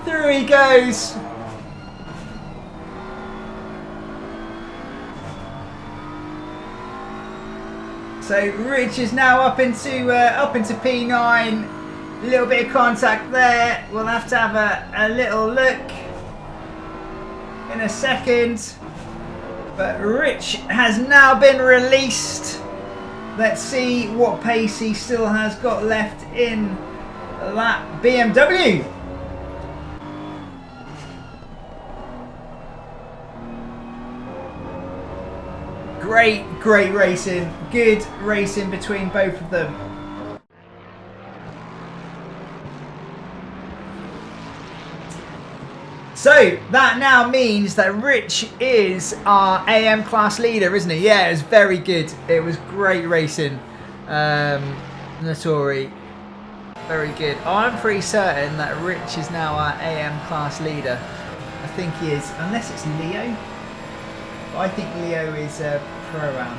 Through he goes. So Rich is now up into P9. A little bit of contact there. We'll have to have a little look in a second. But Rich has now been released. Let's see what pace he still has got left in that BMW. Great racing. Good racing between both of them. So that now means that Rich is our AM class leader, isn't he? Yeah, it was very good. It was great racing. Notori. Very good. I'm pretty certain that Rich is now our AM class leader. I think he is, unless it's Leo. I think Leo is Pro-Am.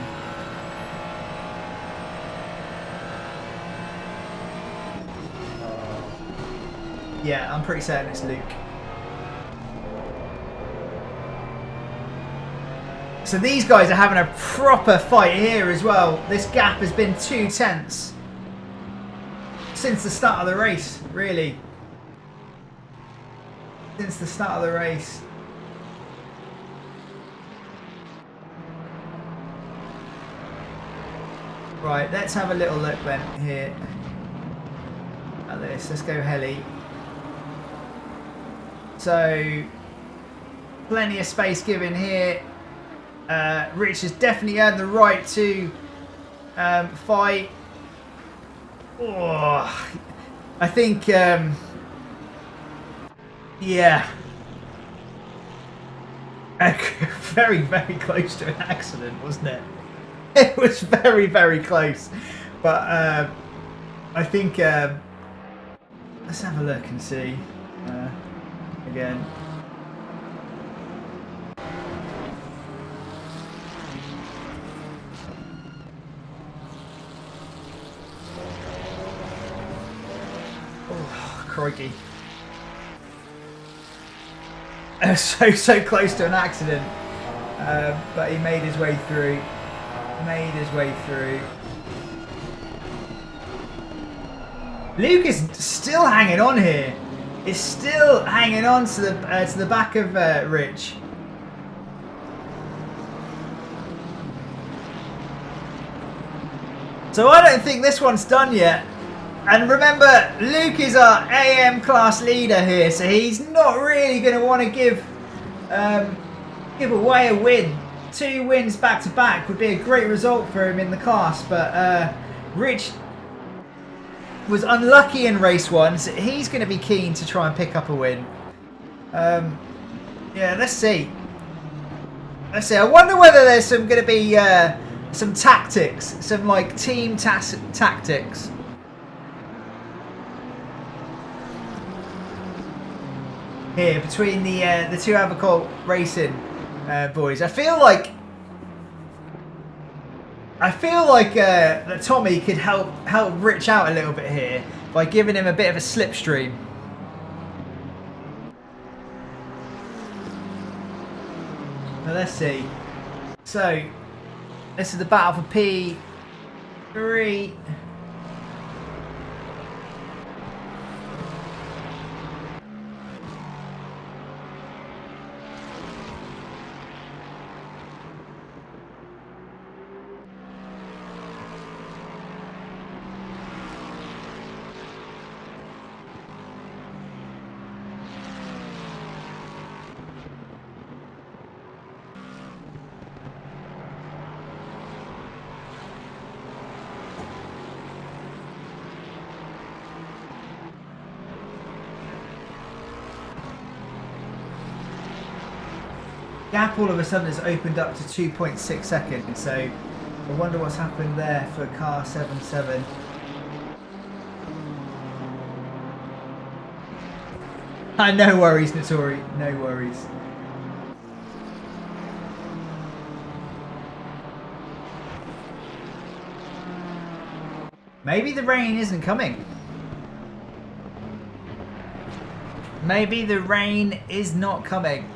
Yeah, I'm pretty certain it's Luke. So these guys are having a proper fight here as well. This gap has been 2 tenths since the start of the race, really. Since the start of the race. Right, let's have a little look then here at this. Let's go heli. So, plenty of space given here. Rich has definitely earned the right to fight. Oh, I think, yeah. Very, very close to an accident, wasn't it? It was very, very close. But I think, let's have a look and see again. Oh, crikey. So close to an accident. But he made his way through. Luke is still hanging on here. Is still hanging on to the back of Rich. So I don't think this one's done yet. And remember, Luke is our AM class leader here, so he's not really going to want to give away a win. 2 wins back to back would be a great result for him in the class, but Rich was unlucky in race 1, so he's going to be keen to try and pick up a win. Yeah, let's see. I wonder whether there's going to be some tactics, some like team tactics. Here between the two Avocult Racing boys. I feel like that Tommy could help Rich out a little bit here by giving him a bit of a slipstream. But let's see. So, this is the battle for P3. Gap all of a sudden has opened up to 2.6 seconds, so I wonder what's happened there for car 77. No worries, Notori, no worries. Maybe the rain isn't coming. Maybe the rain is not coming.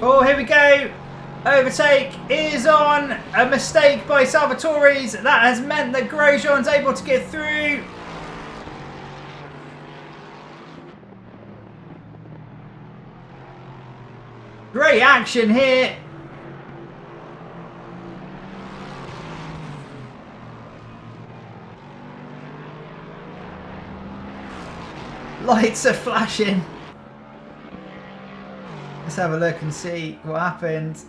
Oh, here we go. Overtake is on. A mistake by Salvatore's. That has meant that Grosjean's able to get through. Great action here. Lights are flashing. Let's have a look and see what happened.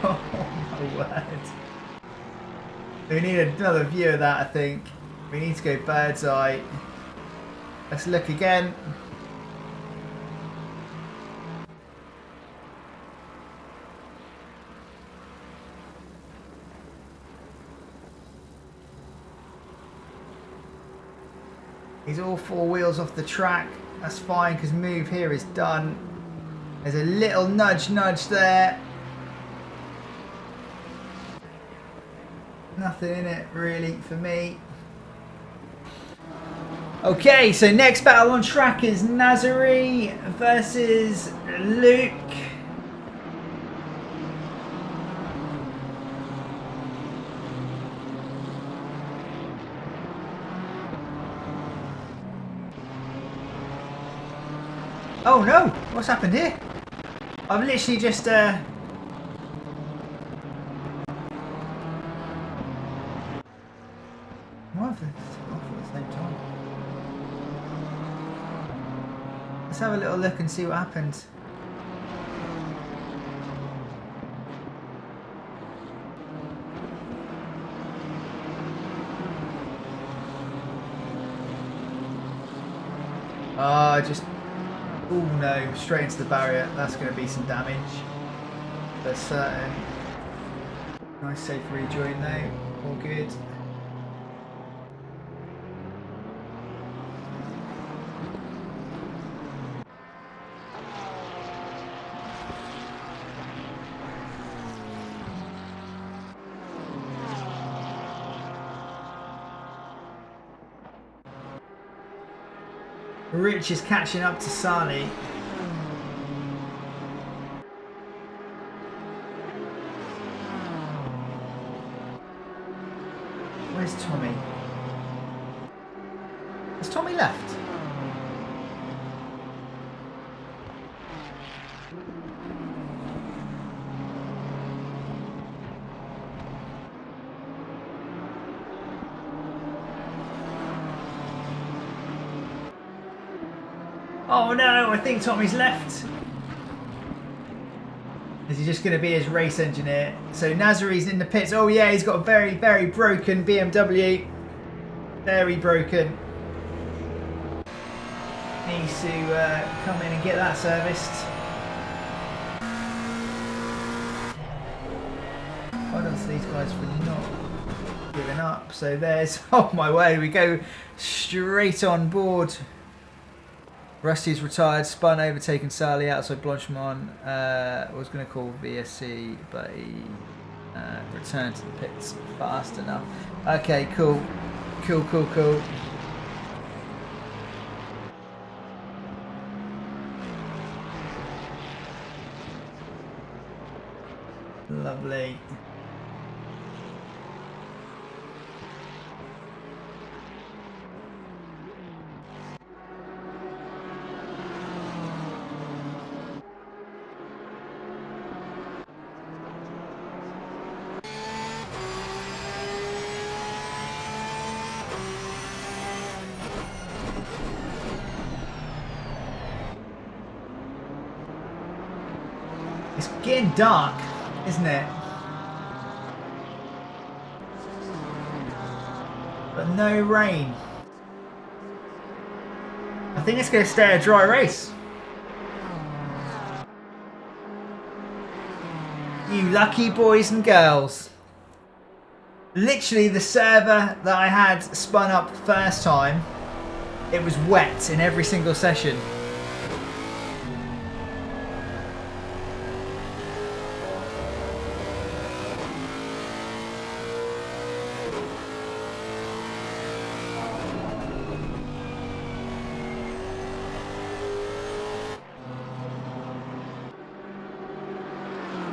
Oh my word. We need another view of that, I think. We need to go bird's eye. Let's look again. He's all four wheels off the track. That's fine because move here is done. There's a little nudge there. Nothing in it really for me. Okay, so next battle on track is Nazari versus Luke. Oh no! What's happened here? I've literally just what have I off at the same time? Let's have a little look and see what happened. Just oh no, straight into the barrier. That's going to be some damage. For certain. Nice safe rejoin though. All good. Rich is catching up to Sali. Where's Tommy? Has Tommy left? Oh no, I think Tommy's left. Is he just going to be his race engineer? So Nazari's in the pits. Oh yeah, he's got a very, very broken BMW. Very broken. Needs to come in and get that serviced. Well done to these guys for not giving up. So there's, oh my way, we go straight on board. Rusty's retired, spun, overtaken Sally outside Blanchemont. Was going to call VSC, but he returned to the pits fast enough. Okay, cool. Cool. Lovely. It's getting dark, isn't it? But no rain. I think it's going to stay a dry race. You lucky boys and girls. Literally the server that I had spun up the first time, it was wet in every single session.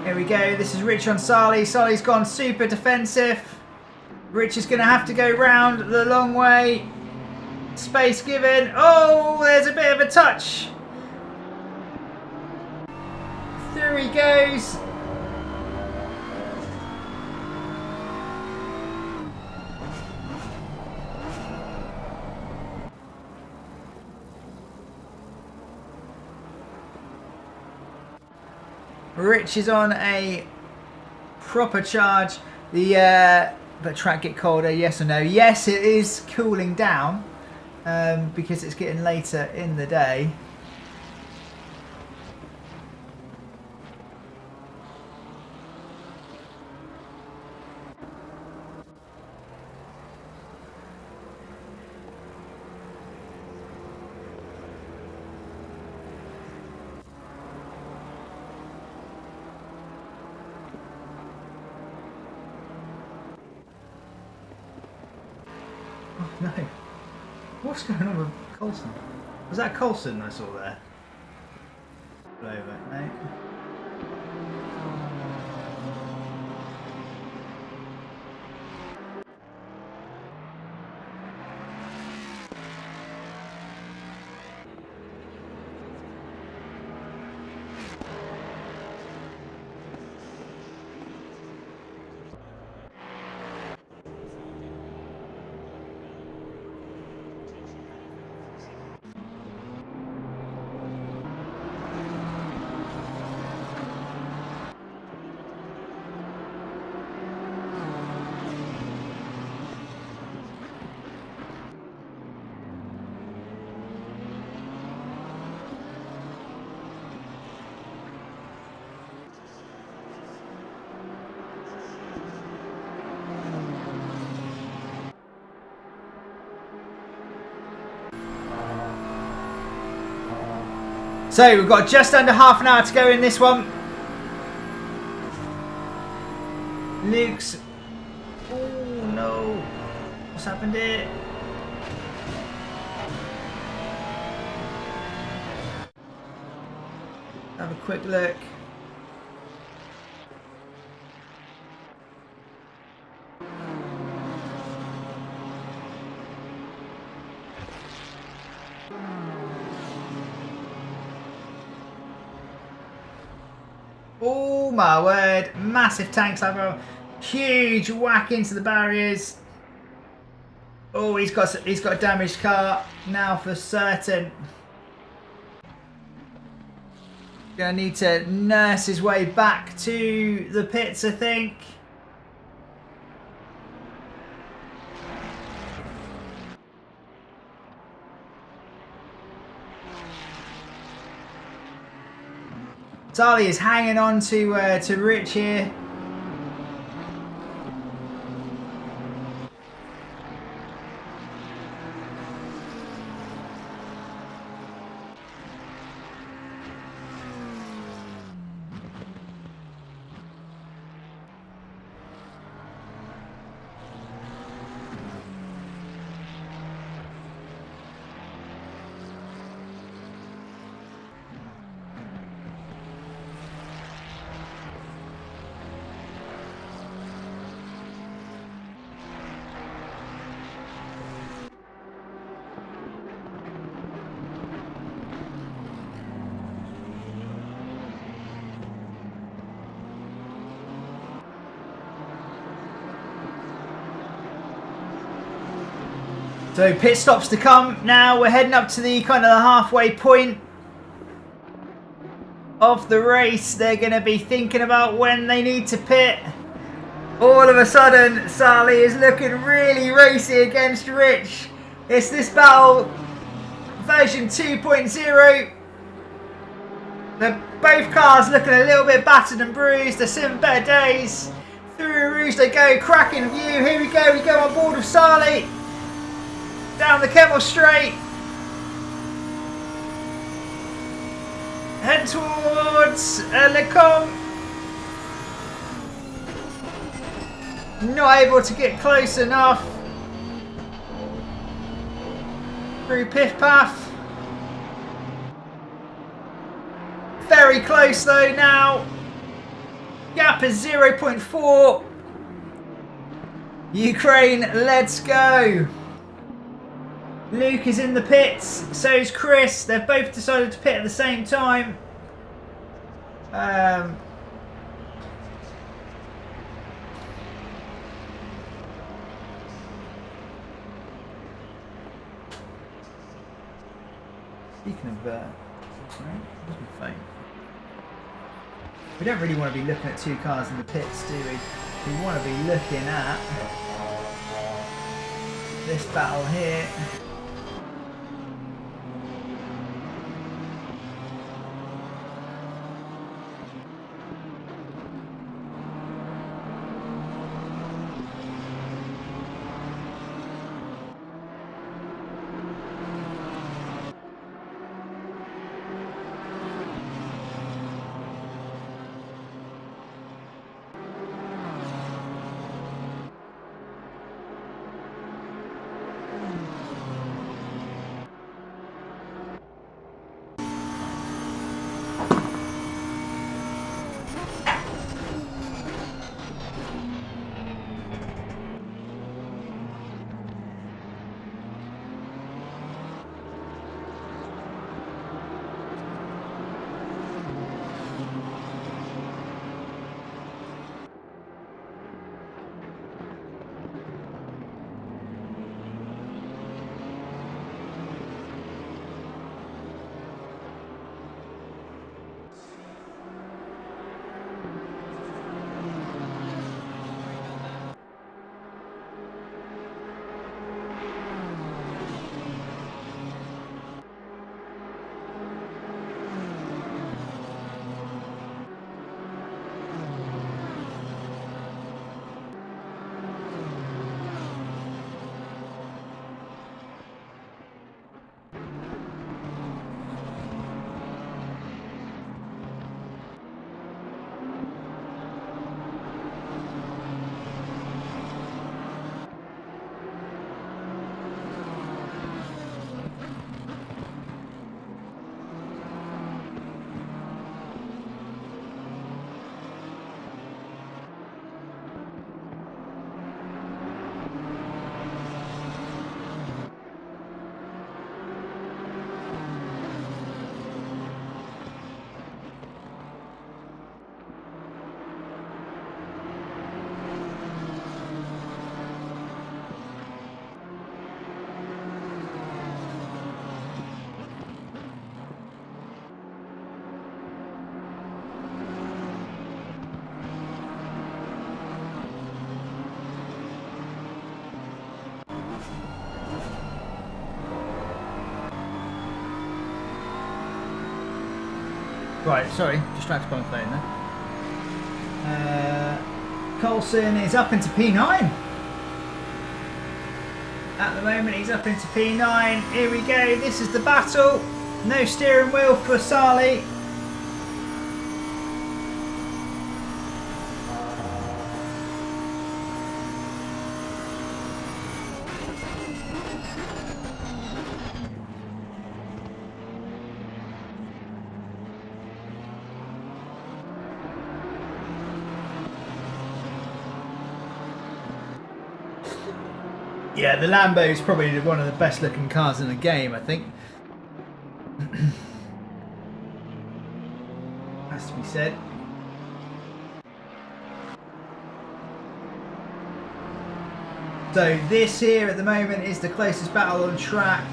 Here we go, this is Rich on Sally. Sally's gone super defensive. Rich is going to have to go round the long way. Space given. Oh, there's a bit of a touch. Through he goes. Rich is on a proper charge. The track get colder, yes or no? Yes, it is cooling down because it's getting later in the day. No. What's going on with Coulson? Was that Coulson I saw there? Pull over, mate. So we've got just under half an hour to go in this one. Luke's... Oh no. What's happened here? Have a quick look. Oh my word, massive tank slapper, huge whack into the barriers. Oh, he's got a damaged car now for certain. Gonna need to nurse his way back to the pits, I think. Charlie is hanging on to Rich here. So pit stops to come now. We're heading up to the kind of the halfway point of the race. They're going to be thinking about when they need to pit. All of a sudden, Sally is looking really racy against Rich. It's this battle, version 2.0. Both cars looking a little bit battered and bruised. They're seeing better days. Through Rouge they go, cracking view. Here we go on board with Sally. Down the Kemmel Straight. Head towards Lecombe. Not able to get close enough. Through Piff Paff. Very close though now. Gap is 0.4. Ukraine, let's go. Luke is in the pits, so is Chris. They've both decided to pit at the same time. Speaking of sorry, where's my phone? We don't really want to be looking at two cars in the pits, do we? We want to be looking at this battle here. Right, sorry, distracted by my phone there. Coulson is up into P9. At the moment, he's up into P9. Here we go. This is the battle. No steering wheel for Sali. Yeah, the Lambo is probably one of the best looking cars in the game, I think. Has to be said. So this here at the moment is the closest battle on track.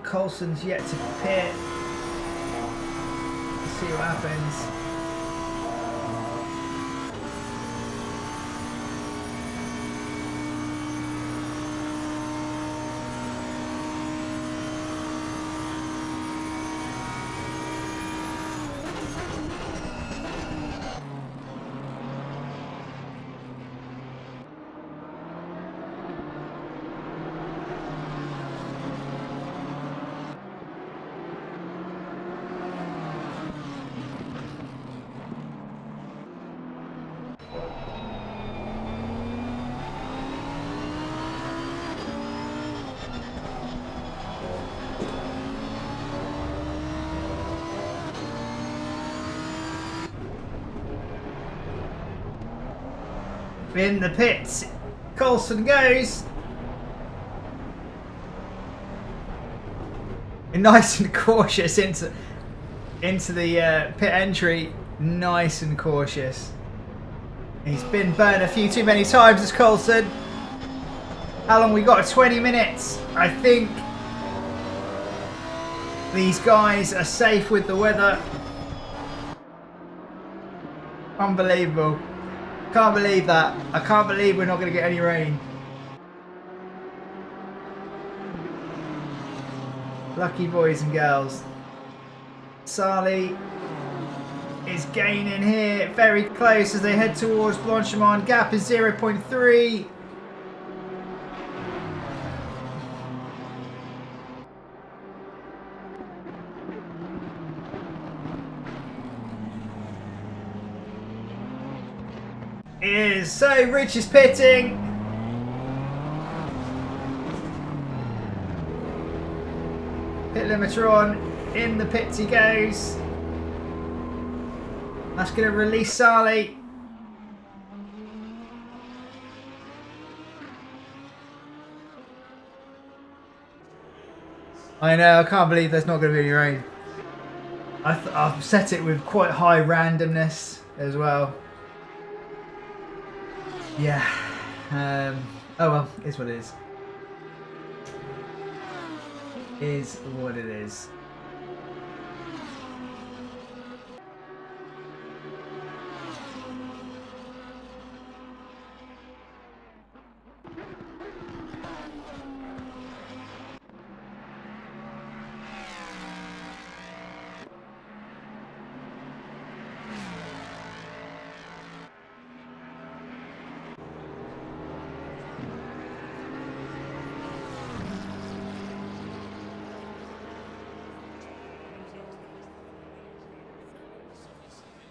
Coulson's yet to pit. Let's see what happens. In the pits, Coulson goes. And nice and cautious into the pit entry. Nice and cautious. He's been burned a few too many times as Coulson. How long we got? 20 minutes. I think these guys are safe with the weather. Unbelievable. Can't believe that. I can't believe we're not going to get any rain. Lucky boys and girls. Sali is gaining here. Very close as they head towards Blanchimont. Gap is 0.3. Is so Rich is pitting. Pit limiter on. In the pits he goes. That's going to release Sali. I know, I can't believe there's not going to be any rain. I've set it with quite high randomness as well. Yeah. Oh well, is what it is. Is what it is.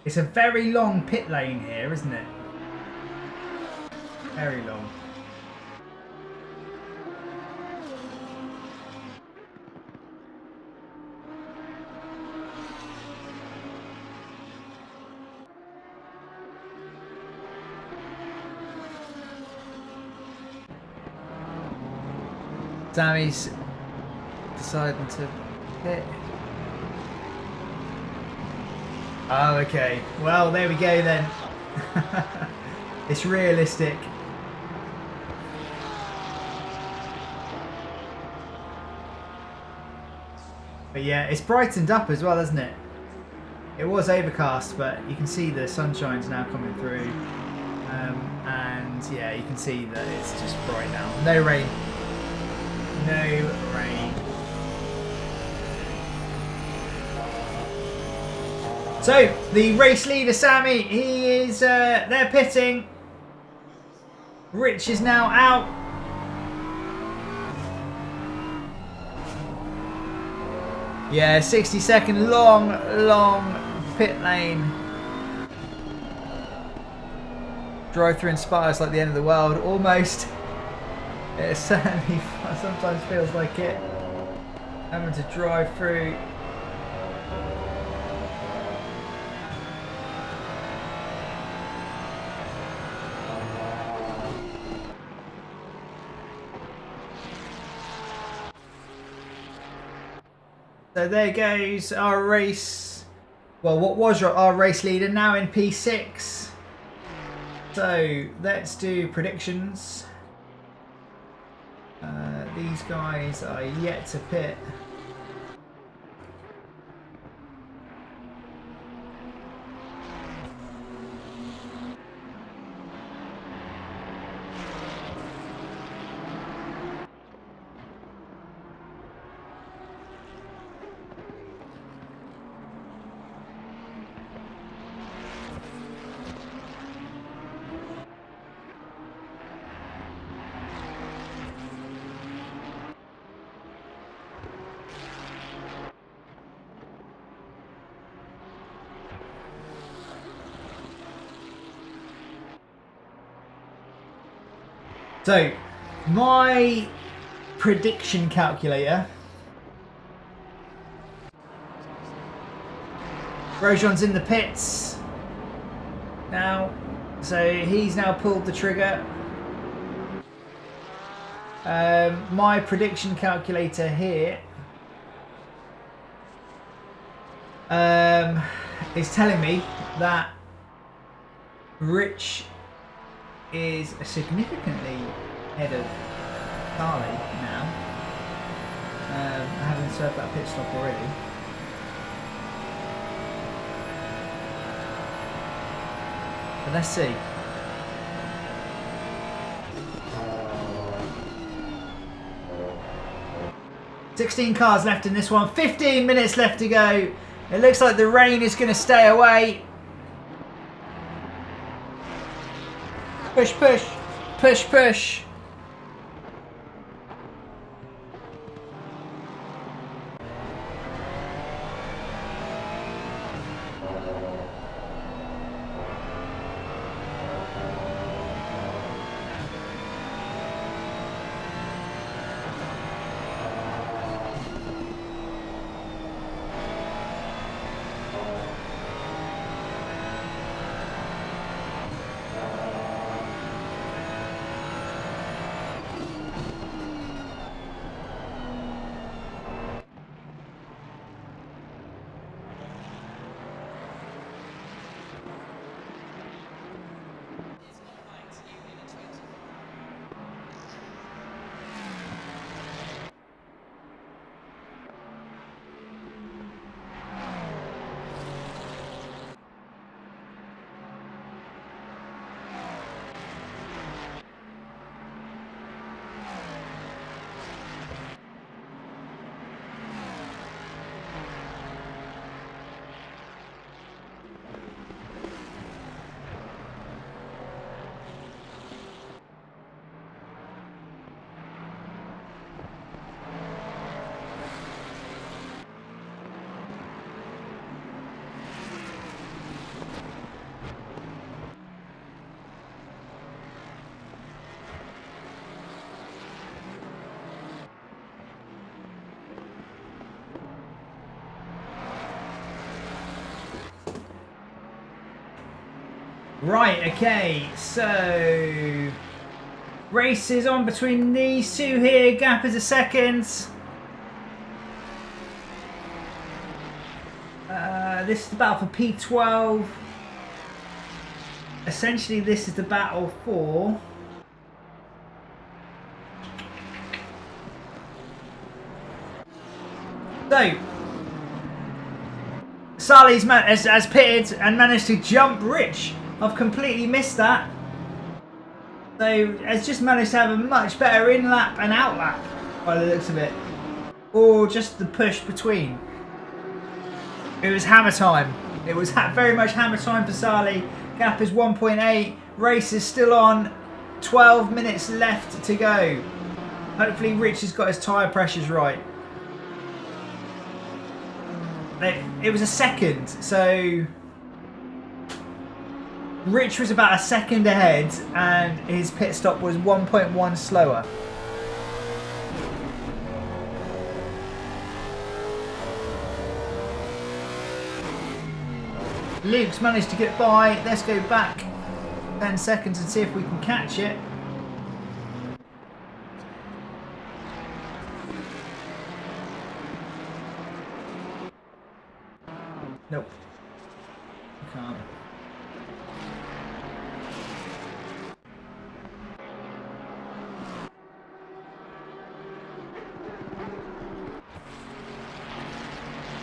It's a very long pit lane here, isn't it? Very long. Sammy's deciding to pit. Oh, okay. Well, there we go then. It's realistic. But yeah, it's brightened up as well, isn't it? It was overcast, but you can see the sunshine's now coming through. And yeah, you can see that it's just bright now. No rain. No rain. So the race leader, Sammy, he is they're pitting. Rich is now out. Yeah, 60-second long pit lane. Drive through Inspires like the end of the world, almost. It certainly sometimes feels like it. Having to drive through. So there goes our race. Well, what was our race leader, now in P6. So let's do predictions. These guys are yet to pit. So, my prediction calculator. Grosjean's in the pits now, so he's now pulled the trigger. My prediction calculator here is telling me that Rich is significantly ahead of Charlie now, having served that pit stop already. But let's see. $16 cars left in this one, 15 minutes left to go. It looks like the rain is going to stay away. Push, push, push, push. Right, okay, so race is on between these two here. Gap is a second. This is the battle for P12. Essentially, this is the battle for so Sally's has pitted and managed to jump Rich. I've completely missed that. So has just managed to have a much better in lap and out lap by the looks of it, or just the push between. It was hammer time. It was very much hammer time for Sali. Gap is 1.8. Race is still on. 12 minutes left to go. Hopefully Rich has got his tyre pressures right. It was a second, so Rich was about a second ahead and his pit stop was 1.1 slower. Luke's managed to get by. Let's go back 10 seconds and see if we can catch it. Nope. I can't.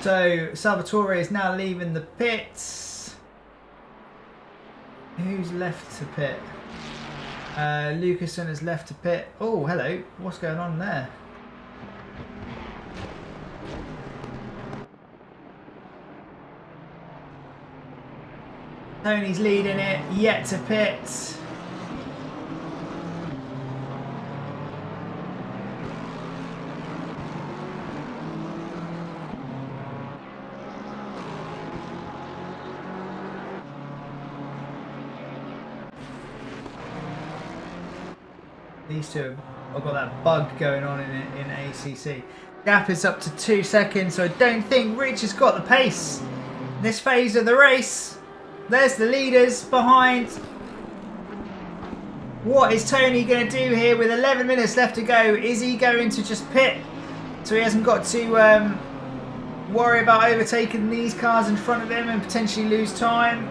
So Salvatore is now leaving the pits. Who's left to pit? Lucasen has left to pit. Oh, hello. What's going on there? Tony's leading it, yet to pit. These two have got that bug going on in ACC. Gap is up to 2 seconds, so I don't think Rich has got the pace in this phase of the race. There's the leaders behind. What is Tony going to do here with 11 minutes left to go? Is he going to just pit so he hasn't got to worry about overtaking these cars in front of him and potentially lose time?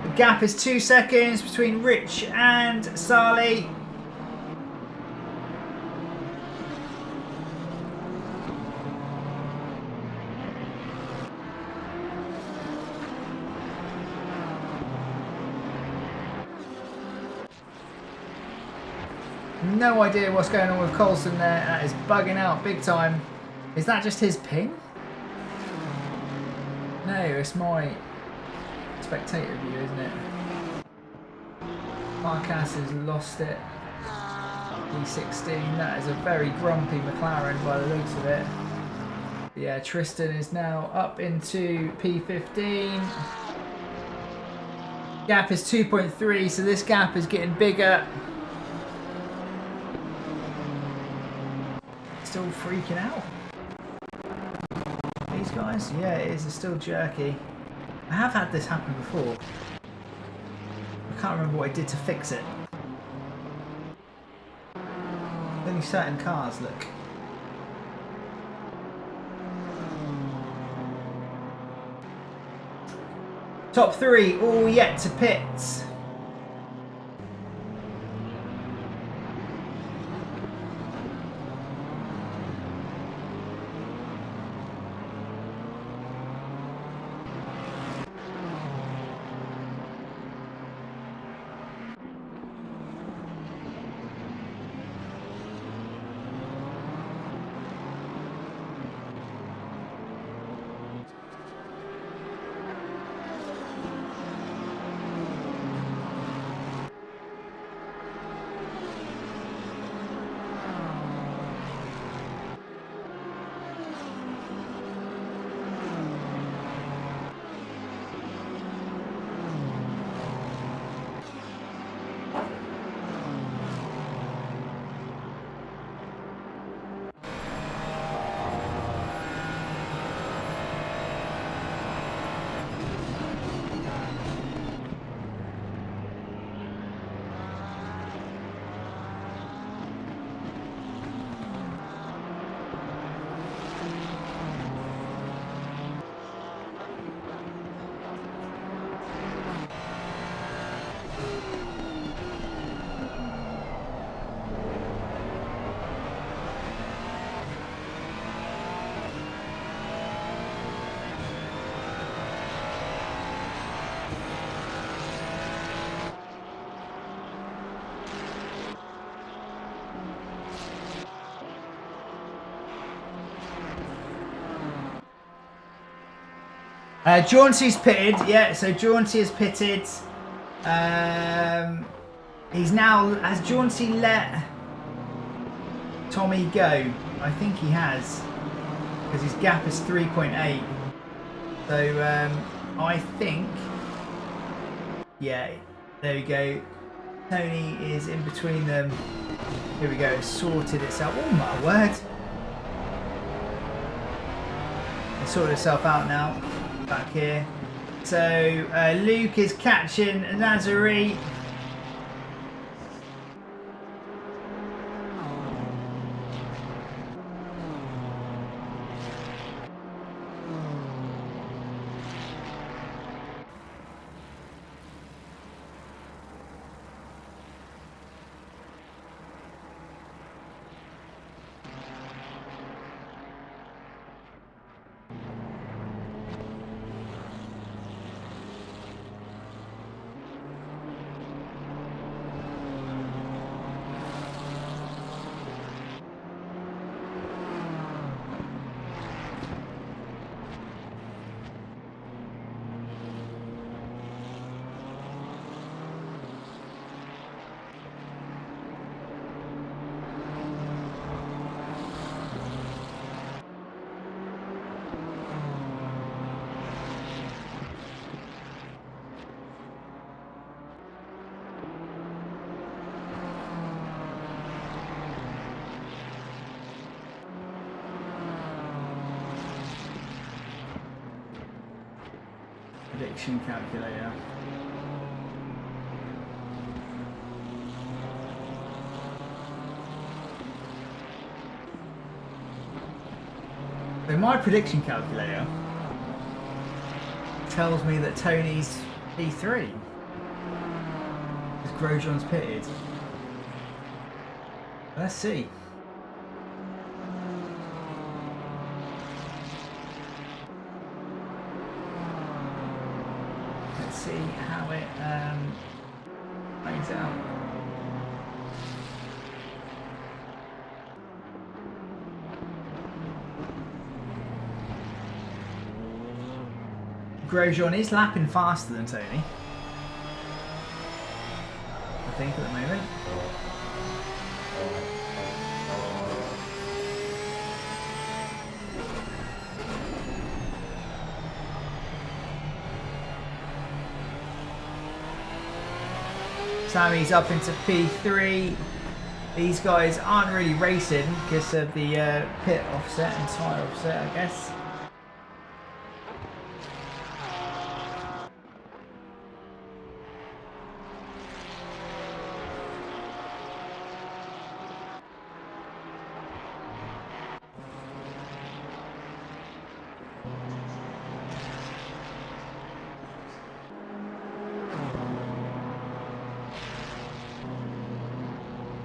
The gap is 2 seconds between Rich and Sali. No idea what's going on with Coulson there. That is bugging out big time. Is that just his ping? No, it's my spectator view, isn't it? Marcas has lost it. E16. That is a very grumpy McLaren by the looks of it. But yeah, Tristan is now up into P15. Gap is 2.3, so this gap is getting bigger. Still freaking out. These guys? Yeah, it is. It's still jerky. I have had this happen before. I can't remember what I did to fix it. Only certain cars, look. Top 3 all yet to pit. Jaunty's pitted. Yeah, so Jaunty has pitted. He's now... Has Jaunty let Tommy go? I think he has. Because his gap is 3.8. So I think... Yeah, there we go. Tony is in between them. Here we go, it's sorted itself. Oh my word. It's sorted itself out now. Back here. So Luke is catching Nazari. Prediction calculator. So my prediction calculator tells me that Tony's P3 because Grosjean's pitted. Let's see. See how it plays out. Grosjean is lapping faster than Tony, I think, at the moment. Sammy's up into P3. These guys aren't really racing because of the pit offset and tyre offset, I guess.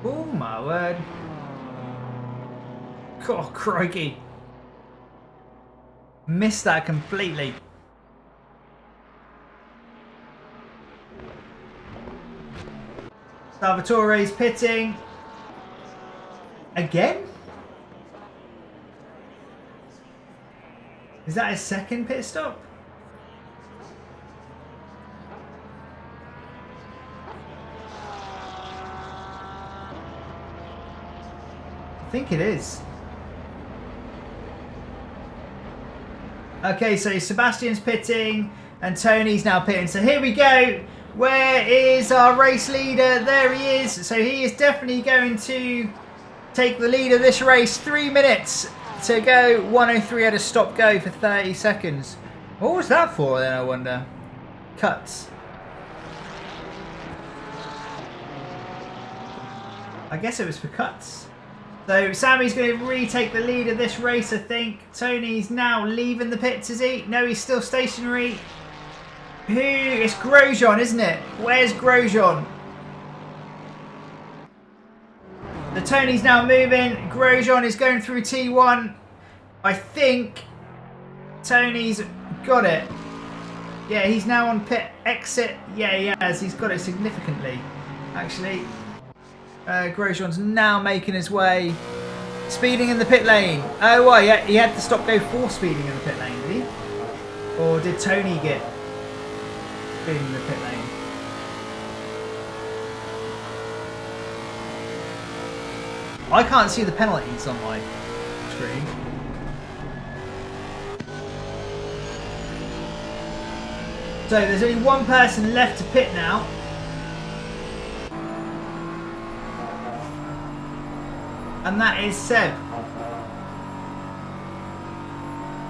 Oh my word. Oh, crikey. Missed that completely. Salvatore's pitting. Again? Is that his second pit stop? I think it is. Okay, so Sebastian's pitting and Tony's now pitting. So here we go. Where is our race leader? There he is. So he is definitely going to take the lead of this race. 3 minutes to go. 103 had a stop go for 30 seconds. What was that for then, I wonder? Cuts. I guess it was for cuts. So Sammy's going to retake the lead of this race, I think. Tony's now leaving the pits, is he? No, he's still stationary. Who? It's Grosjean, isn't it? Where's Grosjean? The Tony's now moving. Grosjean is going through T1. I think Tony's got it. Yeah, he's now on pit exit. Yeah, he has. He's got it significantly, actually. Grosjean's now making his way. Speeding in the pit lane. Oh, well, yeah, he had to stop go for speeding in the pit lane, did he? Or did Tony get in the pit lane? I can't see the penalties on my screen. So there's only one person left to pit now. And that is Seb.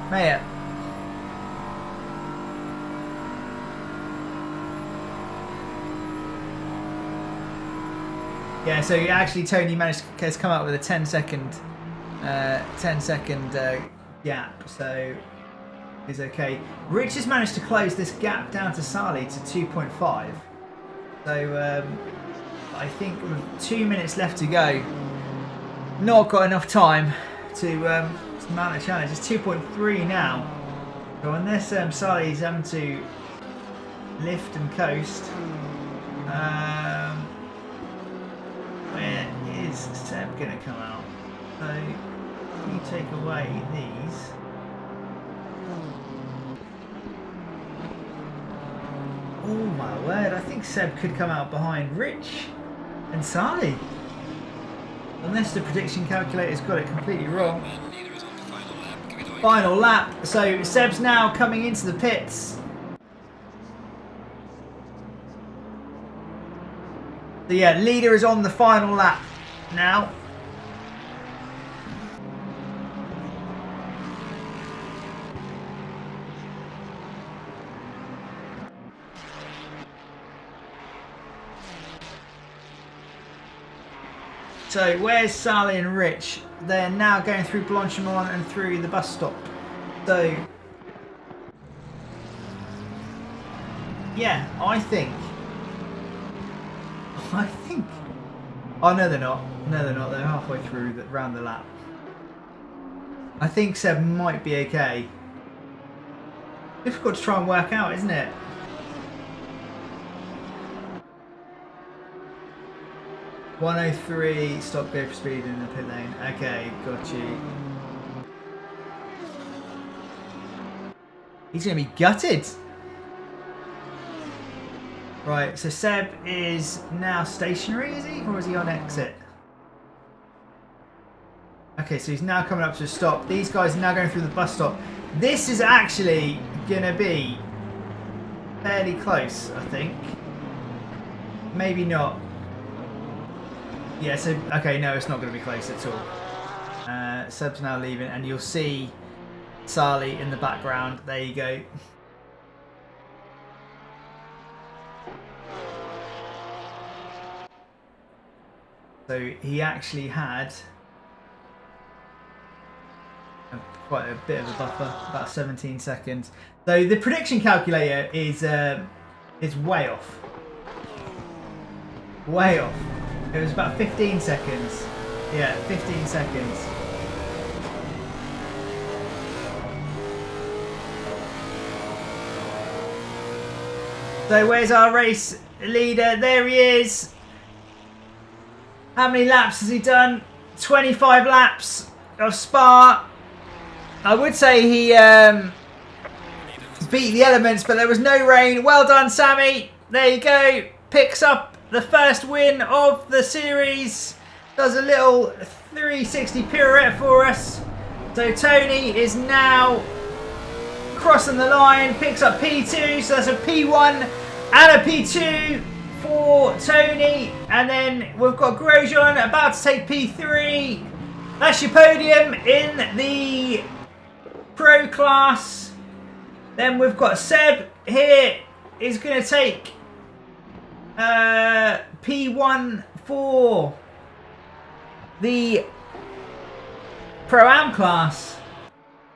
Mayor. Yeah, so actually Tony managed to come out with a 10-second gap, so is okay. Rich has managed to close this gap down to Sali to 2.5. So I think with 2 minutes left to go, not got enough time to mount a challenge. It's 2.3 now. So unless Sali's having to lift and coast, where is Seb going to come out? So you take away these. Oh my word, I think Seb could come out behind Rich and Sali. Unless the prediction calculator's got it completely wrong. Leader is on the final lap. Give it away. Final lap. So Seb's now coming into the pits. So yeah, leader is on the final lap now. So where's Sally and Rich? They're now going through Blanchimont and through the bus stop. So yeah, I think. Oh no, they're not. No, they're not. They're halfway through round the lap. I think Seb might be okay. Difficult to try and work out, isn't it? .103 stop go for speed in the pit lane. Okay, got you. He's going to be gutted. Right, so Seb is now stationary, is he? Or is he on exit? Okay, so he's now coming up to a stop. These guys are now going through the bus stop. This is actually going to be fairly close, I think. Maybe not. Yeah, so, okay, no, it's not going to be close at all. Seb's now leaving, and you'll see Sali in the background. There you go. So he actually had quite a bit of a buffer, about 17 seconds. So the prediction calculator is way off. Way off. It was about 15 seconds. Yeah, 15 seconds. So where's our race leader? There he is. How many laps has he done? 25 laps of Spa. I would say he beat the elements, but there was no rain. Well done, Sammy. There you go. Picks up the first win of the series. Does a little 360 pirouette for us. So Tony is now crossing the line. Picks up P2. So that's a P1 and a P2 for Tony. And then we've got Grosjean about to take P3. That's your podium in the Pro class. Then we've got Seb here is going to take P1 for the Pro-Am class,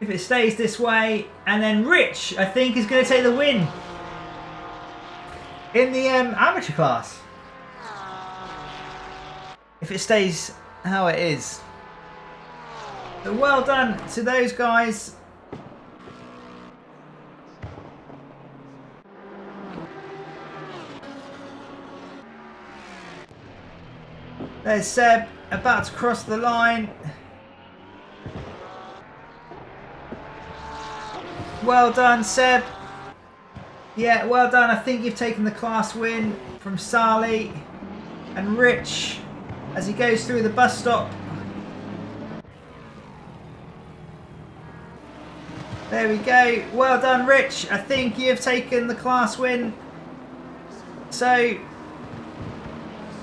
if it stays this way. And then Rich, I think, is going to take the win in the amateur class, if it stays how it is. So well done to those guys. There's Seb about to cross the line. Well done, Seb. Yeah, well done. I think you've taken the class win from Sally and Rich as he goes through the bus stop. There we go. Well done, Rich. I think you've taken the class win. So,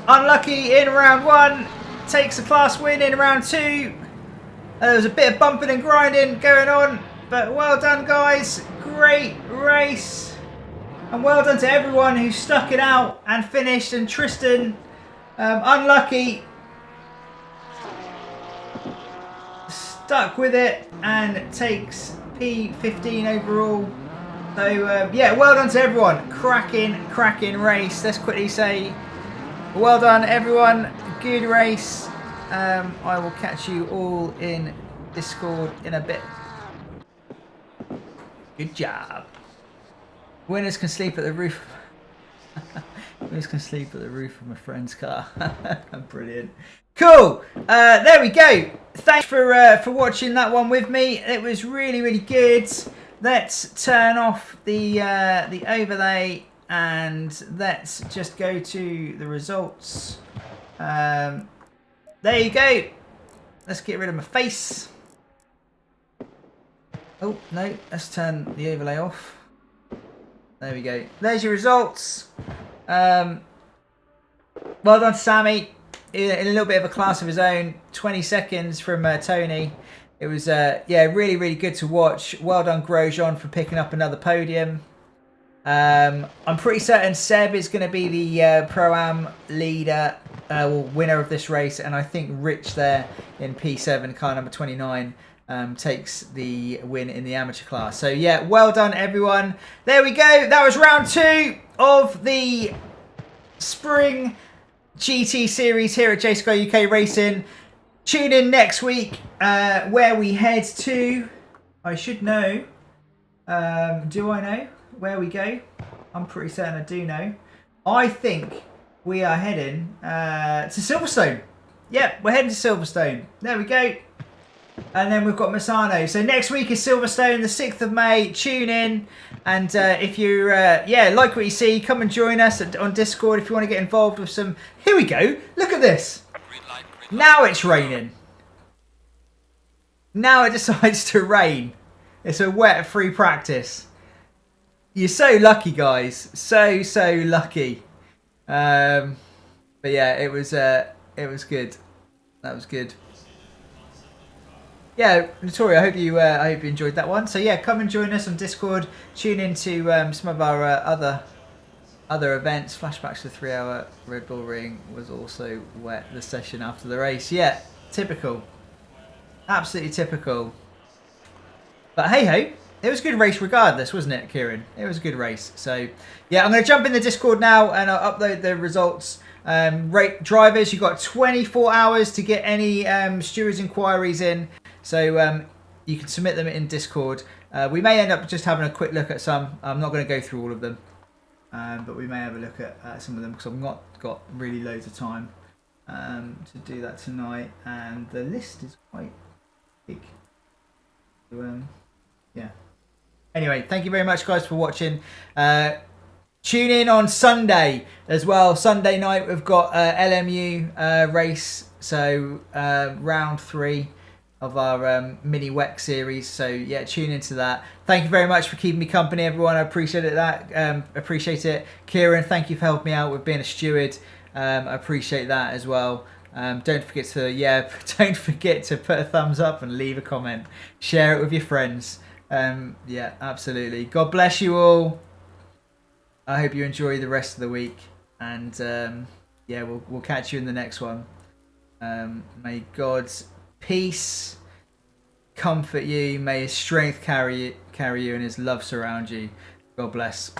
unlucky in round 1. Takes the class win in round 2. There was a bit of bumping and grinding going on. But well done, guys. Great race. And well done to everyone who stuck it out and finished. And Tristan, unlucky. Stuck with it and takes P15 overall. So yeah, well done to everyone. Cracking race. Let's quickly say well done everyone. Good race. I will catch you all in Discord in a bit. Good job. Winners can sleep at the roof. Winners can sleep at the roof of my friend's car. Brilliant. Cool. There we go. Thanks for watching that one with me. It was really good. Let's turn off the overlay and let's just go to the results. There you go. Let's get rid of my face. Oh no, let's turn the overlay off. There we go. There's your results. Well done, Sammy. In a little bit of a class of his own. 20 seconds from Tony. It was yeah, really good to watch. Well done, Grosjean, for picking up another podium. I'm pretty certain Seb is going to be the Pro-Am leader or winner of this race, and I think Rich there in P7, car number 29, takes the win in the amateur class. So yeah, well done everyone. There we go. That was round 2 of the Spring GT series here at Jsky-uk Racing. Tune in next week where we head to. I should know. Do I know where we go? I'm pretty certain I do know. I think we are heading to Silverstone. Yep, we're heading to Silverstone. There we go. And then we've got Misano. So next week is Silverstone, the 6th of May. Tune in. And if you yeah, like what you see, come and join us on Discord if you want to get involved with some... Here we go. Look at this. Now it's raining. Now it decides to rain. It's a wet free practice. You're so lucky, guys. So lucky. But yeah, it was good. That was good. Yeah, Notoria, I hope you enjoyed that one. So yeah, come and join us on Discord. Tune into some of our other events. Flashbacks to the 3-hour Red Bull Ring was also wet. The session after the race. Yeah, typical. Absolutely typical. But hey ho, it was a good race regardless, wasn't it, Kieran? It was a good race. So yeah, I'm going to jump in the Discord now and I'll upload the results. Drivers, you've got 24 hours to get any stewards inquiries in. So you can submit them in Discord. We may end up just having a quick look at some. I'm not going to go through all of them. But we may have a look at some of them because I've not got really loads of time to do that tonight. And the list is quite big. So, yeah. Anyway, thank you very much, guys, for watching. Tune in on Sunday as well. Sunday night, we've got LMU race. So round 3 of our mini WEC series. So yeah, tune into that. Thank you very much for keeping me company, everyone. I appreciate it. Appreciate it. Kieran, thank you for helping me out with being a steward. I appreciate that as well. Don't forget to put a thumbs up and leave a comment. Share it with your friends. Yeah, absolutely. God bless you all. I hope you enjoy the rest of the week, and yeah, we'll catch you in the next one. May God's peace comfort you. May His strength carry you, and His love surround you. God bless.